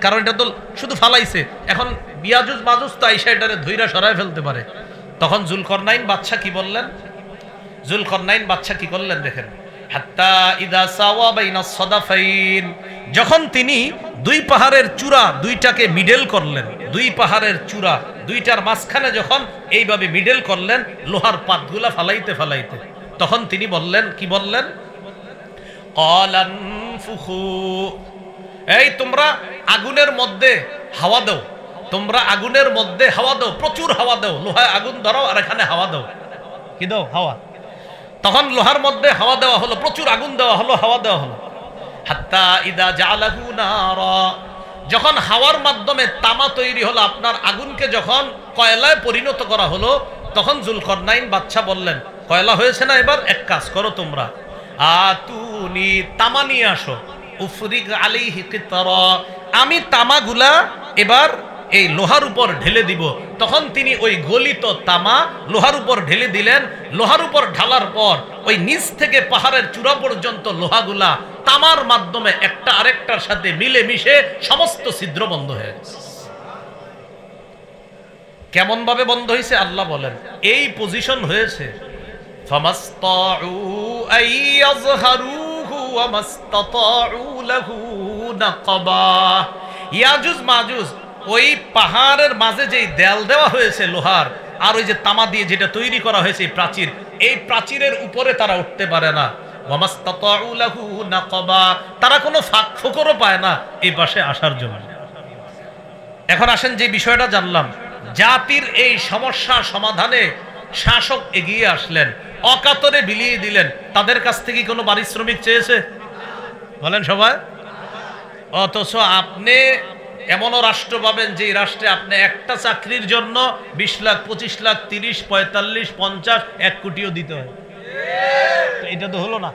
কারণ এটা তো শুধু ফালাইছে, এখন ইয়াজুজ মাজুজ তো আইসা এটারে ধইরা সরায় ফেলতে পারে। তখন যুলকরনাইন বাদশা কি বললেন? যুলকরনাইন বাদশা কি করলেন দেখেন, হাত্তা ইদা সাওয়া বাইনাস সাদাফাইন, যখন তিনি দুই পাহাড়ের চূড়া দুইটাকে মিডল করলেন, দুই পাহাড়ের চূড়া দুইটার মাঝখানে যখন এইভাবে মিডল করলেন লোহার পাতগুলা ফালাইতে ফালাইতে, তখন তিনি বললেন, কি বললেন? ক্বালানফুখু, এই তোমরা আগুনের মধ্যে হাওয়া দাও, তোমরা আগুনের মধ্যে হাওয়া দাও, প্রচুর হাওয়া দাও, লোহায় আগুন ধরাও আর এখানে হাওয়া দাও। কি দাও? হাওয়া। তখন লোহার মধ্যে হাওয়া দেওয়া হলো, প্রচুর আগুন দেওয়া হলো, হাওয়া দেওয়া হলো। হাত্তা ইদা জালাহু নারা, যখন হাওয়ার মাধ্যমে তামা তৈরি হলো, আপনার আগুনকে যখন কয়লায় পরিণত করা হলো, তখন যুলকরনাইন বাদশা বললেন, কয়লা হয়েছে না, এবার এক কাজ করো তোমরা, আতুনি, তামা নিয়ে আসো, উফরিগ আলাইহি কিতরা, আমি তামাগুলা এবার এই লোহার উপর ঢেলে দিব। তখন তিনি ওই গলিত তামা লোহার উপর ঢেলে দিলেন। লোহার উপর ঢালার পর ওই নিচ থেকে পাহাড়ের চূড়া পর্যন্ত লোহাগুলা তামার মাধ্যমে একটা আরেকটার সাথে মিলে মিশে সমস্ত ছিদ্র বন্ধ হয়ে গেছে। কেমন ভাবে বন্ধ হয়েছে আল্লাহ বলেন, এই পজিশন হয়েছে, ফামাসতাউ আইয়াযহারুহু ওয়া মাসতাতাউ লাহু নাকাবা। ইয়াজুজ মাজুজ ওই পাহাড়ের মাঝে যেই দেয়াল দেওয়া হয়েছে লোহার, আর ওই যে তামা দিয়ে যেটা তৈরি করা হয়েছে প্রাচীর, এই প্রাচীরের উপরে তারা উঠতে পারে না। ওয়ামাসতাতাউ লাহু নাকাবা, তারা কোনো ফাঁক ফোকরও পায় না এই পাশে আসার জন্য। এখন আসেন যে বিষয়টা জানলাম, জাতির এই সমস্যা সমাধানে শাসক এগিয়ে আসলেন, অকাতরে বিলিয়ে দিলেন। তাদের কাছ থেকে কোনো পারিশ্রমিক চেয়েছে? বলেন সবাই। অথচ আপনি এমনও রাষ্ট্র পাবেন যে রাষ্ট্রে আপনি একটা চাকরির জন্য 20 লাখ, 25 লাখ, 30, 45, 50, 1 কোটিও দিতে হয়। এটা তো হলো না।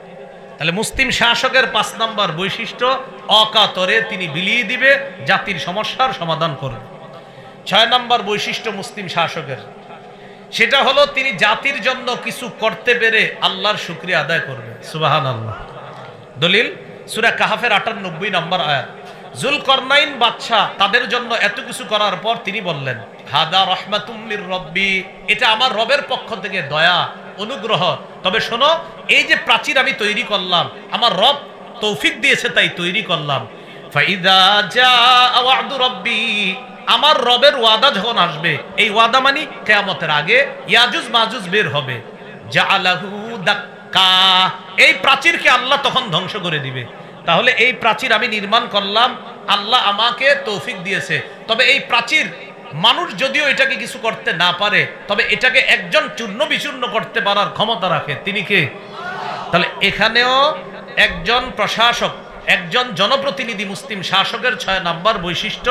তাহলে মুসলিম শাসকের 5 নাম্বার বৈশিষ্ট্য, অকাতরে তিনি বিলিয়ে দিবে, জাতির সমস্যার সমাধান করবে। 6 নাম্বার বৈশিষ্ট্য মুসলিম শাসকের, সেটা হলো তিনি জাতির জন্য কিছু করতে পেরে আল্লাহর শুকরিয়া আদায় করবে। সুবহানাল্লাহ। দলিল সূরা কাহাফের 98 নম্বর আয়াত। যুলকরনাইন বাদশা তাদের জন্য এত কিছু করার পর তিনি বললেন, হাদা রাহমাতুম মির রব্বি, এটা আমার রবের পক্ষ থেকে দয়া, অনুগ্রহ। তবে শোনো, এই যে প্রাচীর আমি তৈরি করলাম, আমার রব তৌফিক দিয়েছে তাই তৈরি করলাম। ফাইদা জাআ ওয়াদু রব্বি, আমার রবের ওয়াদা যখন আসবে, এই ওয়াদা মানে কিয়ামতের আগে ইয়াজুজ মাজুজ বের হবে, জাআলাহু দাক্কা, এই প্রাচীরকে আল্লাহ তখন ধ্বংস করে দিবে। তাহলে এই প্রাচীর আমি নির্মাণ করলাম, আল্লাহ আমাকে তৌফিক দিয়েছে। তবে এই প্রাচীর মানুষ যদিও এটাকে কিছু করতে না পারে, তবে এটাকে একজন চূর্ণ বিচূর্ণ করতে পারার ক্ষমতা রাখে। তিনি কে? তাহলে এখানেও একজন প্রশাসক, একজন জনপ্রতিনিধি, মুসলিম শাসকের 6 নাম্বার বৈশিষ্ট্য,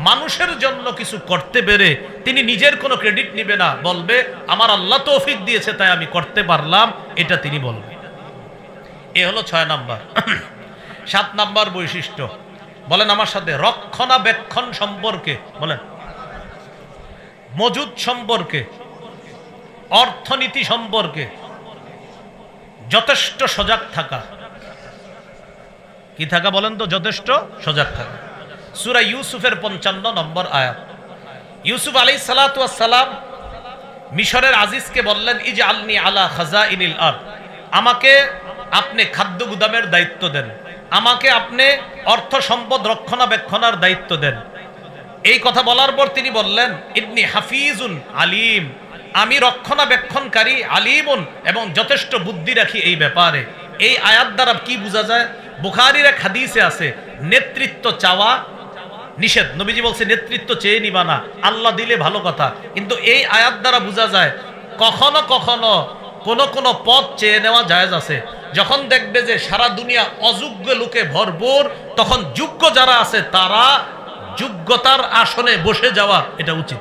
মানুষের জন্য কিছু করতে পেরে তিনি নিজের কোনো ক্রেডিট নিবে না, বলবে আমার আল্লাহ তৌফিক দিয়েছে তাই আমি করতে পারলাম, এটা তিনি বলবে। এ হলো 6 নাম্বার। 7 নাম্বার বৈশিষ্ট্য, বলেন আমার সাথে, রক্ষণাবেক্ষণ সম্পর্কে, বলেন মজুদ সম্পর্কে, অর্থনীতি সম্পর্কে যথেষ্ট সজাগ থাকা। কি থাকা বলেন তো? যথেষ্ট সজাগ থাকা। সূরা ইউসুফের 55 নম্বর আয়াত। ইউসুফ আলাইহিস সালাতু ওয়াস সালাম মিশরের আজিজকে বললেন, ইজআলনি আলা খাজাইনিল আরদ, আমাকে আপনি খাদ্য গুদামের দায়িত্ব দেন, আমাকে আপনি অর্থ সম্পদ রক্ষণাবেক্ষণের দায়িত্ব দেন। এই কথা বলার পর তিনি বললেন, ইন্নী হাফিজুন আলিম, আমি রক্ষণাবেক্ষণকারী, আলিমুন, এবং যথেষ্ট বুদ্ধি রাখি এই ব্যাপারে। এই আয়াত দ্বারা কি বোঝা যায়? বুখারীর এক হাদিসে আছে, নেতৃত্ব চাওয়া নিষেধ। নবীজি বলছে নেতৃত্ব চেয়ে নিবা না, আল্লাহ দিলে ভালো কথা। কিন্তু এই আয়াত দ্বারা বোঝা যায় কখনো কখনো কোন পদ চেয়ে নেওয়া জায়েজ আছে। যখন দেখবে যে সারা দুনিয়া অযোগ্য লোকে ভরপুর, তখন যোগ্য যারা আছে তারা যোগ্যতার আসনে বসে যাওয়া এটা উচিত।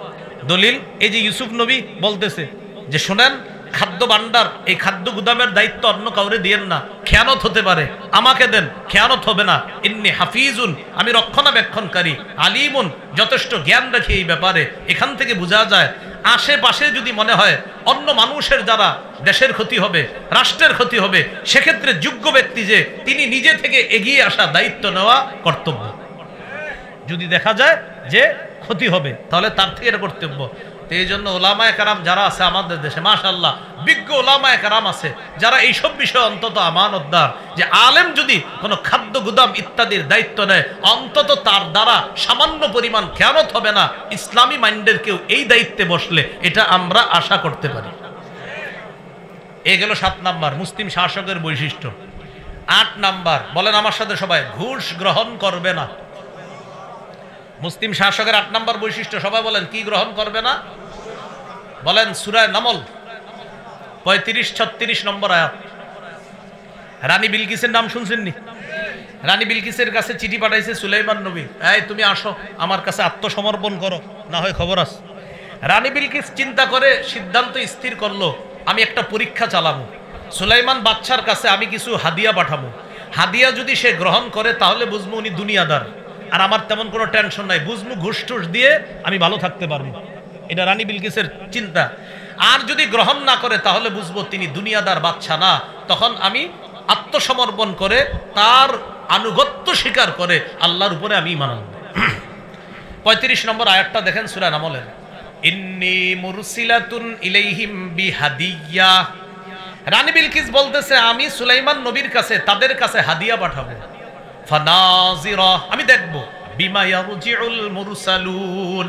দলিল এই যে ইউসুফ নবী বলতেছে যে শোনেন, খাদ্য ভান্ডার, এই খাদ্য গুদামের দায়িত্ব অন্য কাউরে দিয়েন না, খেয়ানত হতে পারে, আমাকে দেন, খেয়ানত হবে না। ইন্নী হাফিজুন, আমি রক্ষণাবেক্ষণকারী, আলিমুন, যথেষ্ট জ্ঞান রাখি এই ব্যাপারে। এখান থেকে বোঝা যায় আশেপাশে যদি মনে হয় অন্য মানুষের দ্বারা দেশের ক্ষতি হবে, রাষ্ট্রের ক্ষতি হবে, সেক্ষেত্রে যোগ্য ব্যক্তি যে তিনি নিজে থেকে এগিয়ে আসা, দায়িত্ব নেওয়া কর্তব্য। যদি দেখা যায় যে ক্ষতি হবে তাহলে তার থেকে এটা কর্তব্য। তো এই জন্য ওলামায়ে কেরাম যারা আছে আমাদের দেশে, মাশাআল্লাহ বিজ্ঞ ওলামায়ে কেরাম আছে যারা এইসব বিষয়ে অন্তত আমানতদার, যে আলেম যদি কোনো খাদ্য গুদাম ইত্যাদির দায়িত্ব নেয়, অন্তত তার দ্বারা সামান্য পরিমাণ খেয়ানত হবে না। ইসলামী মাইন্ডের কেউ এই দায়িত্বে বসলে এটা আমরা আশা করতে পারি। এ গেল 7 নাম্বার মুসলিম শাসকের বৈশিষ্ট্য। 8 নাম্বার, বলেন আমার সাথে সবাই, ঘুষ গ্রহণ করবে না। মুসলিম শাসকের 8 নাম্বার বৈশিষ্ট্য, সবাই বলেন কি গ্রহণ করবে না? বলেন সূরা নামল 35-36 নম্বর আয়াত। রানী বিলকিসের নাম শুনছেন নি? রানী বিলকিসের কাছে চিঠি পাঠাইছে সুলাইমান নবী, এই তুমি আসো আমার কাছে আত্মসমর্পণ করো, না হয় খবর আছে। রানী বিলকিস চিন্তা করে সিদ্ধান্ত স্থির করলো, আমি একটা পরীক্ষা চালাবো, সুলাইমান বাদশার কাছে আমি কিছু হাদিয়া পাঠাবো। হাদিয়া যদি সে গ্রহণ করে তাহলে বুঝবো উনি দুনিয়াদার, আর আমার তেমন কোনো টেনশন নাই, বুঝবো ঘুষ টুস দিয়ে আমি ভালো থাকতে পারবো। এটা রানী বিলকিসের চিন্তা। আর যদি গ্রহণ না করে তাহলে বুঝবো তিনি দুনিয়াদার বাদশা না, তখন আমি আত্মসমর্পণ করে তার আনুগত্য স্বীকার করে আল্লাহর উপরে আমি ঈমান আনব। 35 নম্বর আয়াতটা দেখেন সূরা নামলের, ইন্নী মুরসিলাতুন ইলাইহিম বিহাদিয়া। রানী বিলকিস বলতেছে আমি সুলাইমান নবীর কাছে তাদের কাছে হাদিয়া পাঠাবো। ফানাজিরা, আমি দেখব, বিমা ইয়ারজিউল মুরসালুন,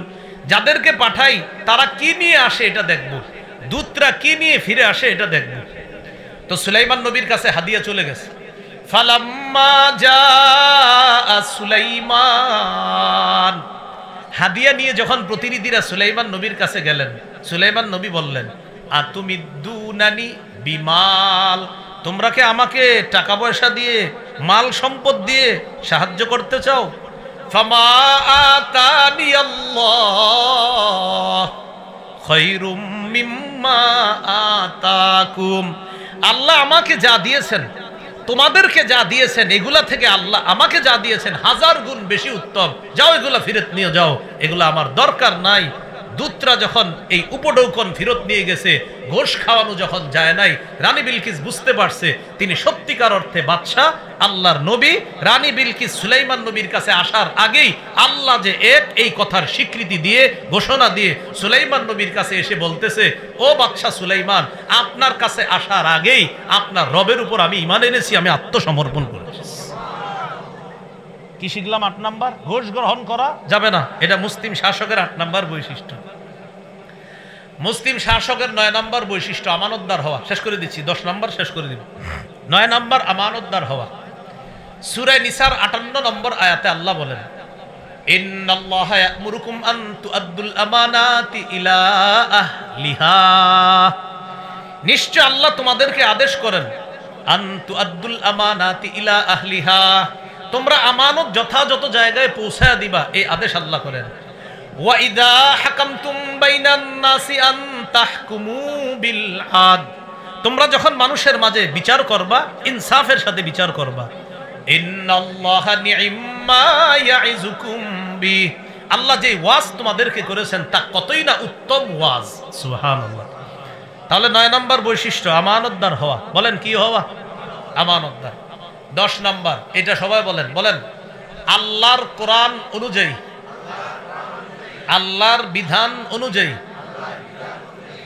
যাদেরকে পাঠাই তারা কি নিয়ে আসে এটা দেখব, দূতরা কি নিয়ে ফিরে আসে এটা দেখব। তো সুলাইমান নবীর কাছে হাদিয়া চলে গেছে। ফালাম্মা জাআ সুলাইমান, হাদিয়া নিয়ে যখন প্রতিনিধিরা সুলাইমান নবীর কাছে গেলেন, সুলাইমান নবী বললেন, আতুমিদ্দুনানি বিমাল, তোমরা কি আমাকে টাকা পয়সা দিয়ে, মাল সম্পদ দিয়ে সাহায্য করতে চাও? ফামা আতানি আল্লাহ খায়রুম মিম্মা আতাকুম, আল্লাহ আমাকে যা দিয়েছেন, তোমাদেরকে যা দিয়েছেন, এগুলা থেকে আল্লাহ আমাকে যা দিয়েছেন 1000 গুণ বেশি উত্তম। যাও এগুলা ফেরত নিয়ে যাও, এগুলা আমার দরকার নাই। দূতরা যখন এই উপঢৌকন ফেরত নিয়ে গেছে, ঘোষ খাওয়ানো যখন যায় নাই, রানী বিলকিস বুঝতে পারছে তিনি সত্যিকার অর্থে বাদশাহ, আল্লাহর নবী। রানী বিলকিস সুলাইমান নবীর কাছে আসার আগেই আল্লাহ যে এক, এই কথার স্বীকৃতি দিয়ে, ঘোষণা দিয়ে সুলাইমান নবীর কাছে এসে বলতেছে, ও বাদশাহ সুলাইমান, আপনার কাছে আসার আগেই আপনার রবের উপর আমি ঈমান এনেছি, আমি আত্মসমর্পণ করেছি। কি শিখলাম? 8 নাম্বার, ঘোষ গ্রহণ করা যাবে না, এটা মুসলিম শাসকের 8 নাম্বার বৈশিষ্ট্য। মুসলিম শাসকের 9 নাম্বার বৈশিষ্ট্য আমানতদার হওয়া। শেষ করে দিচ্ছি, 10 নাম্বার শেষ করে দিব। 9 নাম্বার আমানতদার হওয়া। সূরা নিসার 58 নম্বর আয়াতে আল্লাহ বলেন, ইন্নাল্লাহা ইয়া'মুরুকুম আন তুআদ্দুল আমানাতি ইলা আহলিহা, নিশ্চয় আল্লাহ তোমাদেরকে আদেশ করেন, আন তুআদ্দুল আমানাতি ইলা আহলিহা, তোমরা আমানত যথাযথ জায়গায় পৌঁছায়া দিবা, এই আদেশ আল্লাহ করেন। ওয়া ইযা হাকামতুম বাইনান নাসি আন তাহকুমু বিল আদ, তোমরা যখন মানুষের মাঝে বিচার করবা, ইনসাফের সাথে বিচার করবা। ইন্নাল্লাহা নি'ম্মা ইয়া'iজুকুম বি, আল্লাহ যে ওয়াজ তোমাদেরকে করেছেন তা কতই না উত্তম ওয়াজ। সুবহানাল্লাহ। তাহলে 9 নাম্বার বৈশিষ্ট্য আমানতদার হওয়া। বলেন কি হওয়া? আমানতদার। 10 নাম্বার, এটা সবাই বলেন, বলেন আল্লাহর কোরআন অনুযায়ী, আল্লাহর বিধান অনুযায়ী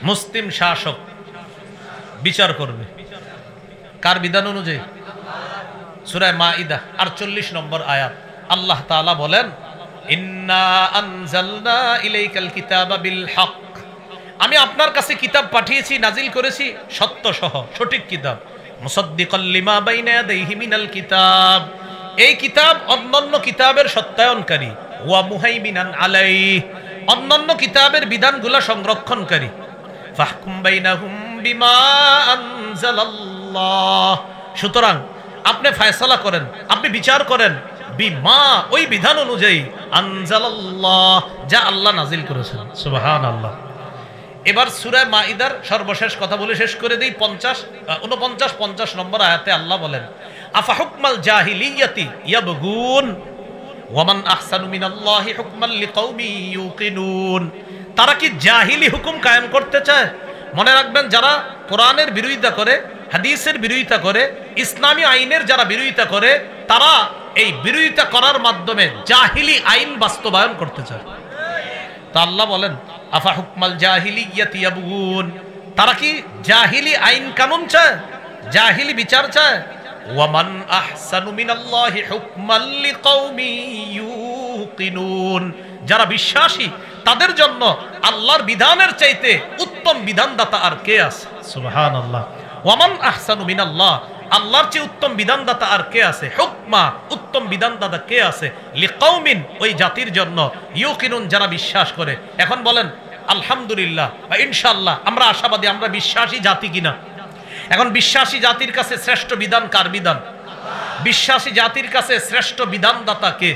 মুসলিম শাসক বিচার করবে। কার বিধান অনুযায়ী? সূরা মাইদা 48 নম্বর আয়াত আল্লাহ তাআলা বলেন, ইন্না আনজালনা ইলাইকাল কিতাবা বিল হক, আমি আপনার কাছে কিতাব পাঠিয়েছি, নাজিল করেছি সত্য সহ, সঠিক কিতাব। মুসাদ্দিকাল লিমা বাইনা ইয়াদাইহি মিনাল কিতাব, এই কিতাব অন্যান্য কিতাবের সত্যায়নকারী। ওয়া মুহাইমিনান আলাইহি, অন্যান্য কিতাবের বিধানগুলো সংরক্ষণকারী। ফাহকুম বাইনাহুম বিমা আনজালাল্লাহ, সুতরাং আপনি ফয়সালা করেন, আপনি বিচার করেন, বিমা, ওই বিধান অনুযায়ী, আনজালাল্লাহ, যা আল্লাহ নাজিল করেছেন। সুবহানাল্লাহ। এবার সূরা মাইদার সর্বশেষ কথা বলে শেষ করে দেই। 49 নম্বর আয়াতে আল্লাহ বলেন, আফা হুকমাল জাহিলিয়াতি ইয়াবগুন ওয়া মান আহসানু মিনাল্লাহি হুকমান লিকাউমি ইউকিনুন, তারা কি জাহিলি হুকুম কায়েম করতে চায়? মনে রাখবেন, যারা কোরআনের বিরোধিতা করে, হাদিসের বিরোধিতা করে, ইসলামী আইনের যারা বিরোধিতা করে, তারা এই বিরোধিতা করার মাধ্যমে জাহিলি আইন বাস্তবায়ন করতে চায়। তা আল্লাহ বলেন, আফা হুকমাল জাহিলিয়াতি ইয়াবগুন, তারা কি জাহিলি আইন কানুন চায়, জাহিলি বিচার চায়? ওয়া মান আহসানু মিনাল্লাহি হুকমান লিকাউমি ইউকিনুন, যারা বিশ্বাসী তাদের জন্য আল্লাহর বিধানের চাইতে উত্তম বিধানদাতা আর কে আছে? সুবহানাল্লাহ। ওয়া মান আহসানু মিনাল্লাহ, আল্লাহর চেয়ে উত্তম বিধানদাতা আর কে আছে? হুকমা, উত্তম বিধানদাতা কে আছে? লিকাউমিন, ওই জাতির জন্য, ইউকিনুন, যারা বিশ্বাস করে। এখন বলেন আলহামদুলিল্লাহ বা ইনশাআল্লাহ আমরা আশাবাদী, আমরা বিশ্বাসী জাতি কিনা? এখন বিশ্বাসী জাতির কাছে শ্রেষ্ঠ বিধান কার বিধান? বিশ্বাসী জাতির কাছে শ্রেষ্ঠ বিধানদাতা কে?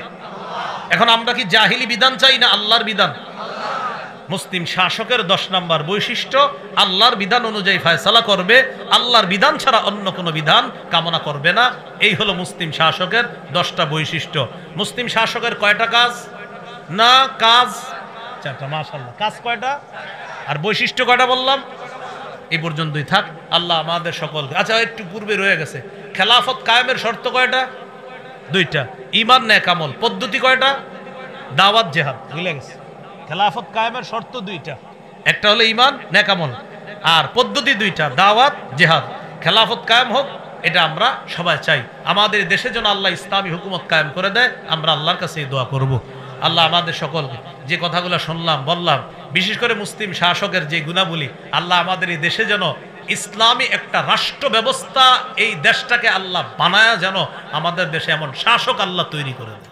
এখন আমরা কি জাহিলি বিধান চাই না আল্লাহর বিধান? মুসলিম শাসকের 10 নম্বর বৈশিষ্ট্য, আল্লাহর বিধান অনুযায়ী ফয়সালা করবে, আল্লাহর বিধান ছাড়া অন্য কোনো বিধান কামনা করবে না। এই হলো মুসলিম শাসকের 10টা বৈশিষ্ট্য। মুসলিম শাসকের কয়টা কাজ? না, কাজ 4টা। মাশাআল্লাহ, কাজ কয়টা আর বৈশিষ্ট্য কয়টা বললাম? এই পর্যন্তই থাক। আল্লাহ আমাদের সকলকে, আচ্ছা একটু পূর্বে রয়ে গেছে, খেলাফত কায়েমের শর্ত কয়টা? 2টা। ঈমান নেক আমল পদ্ধতি কয়টা? দাওয়াত জিহাদ। ভুলে গেছে, খেলাফত কায়েমের শর্ত 2টা, একটা হলো ঈমান নেক আমল, আর পদ্ধতি 2টা, দাওয়াত জিহাদ। খেলাফত কায়েম হোক, এটা আমরা সবাই চাই। আমাদের দেশে যেন আল্লাহ ইসলামী হুকুমত কায়েম করে দেয়, আমরা আল্লাহর কাছে দোয়া করব। আল্লাহ আমাদের সকলকে যে কথাগুলো শুনলাম বললাম, বিশেষ করে মুসলিম শাসকের যে গুণাবলী, আল্লাহ আমাদের এই দেশে যেন ইসলামী একটা রাষ্ট্র ব্যবস্থা, এই দেশটাকে আল্লাহ বানায়া যেন আমাদের দেশে এমন শাসক আল্লাহ তৈরি করে দেয়।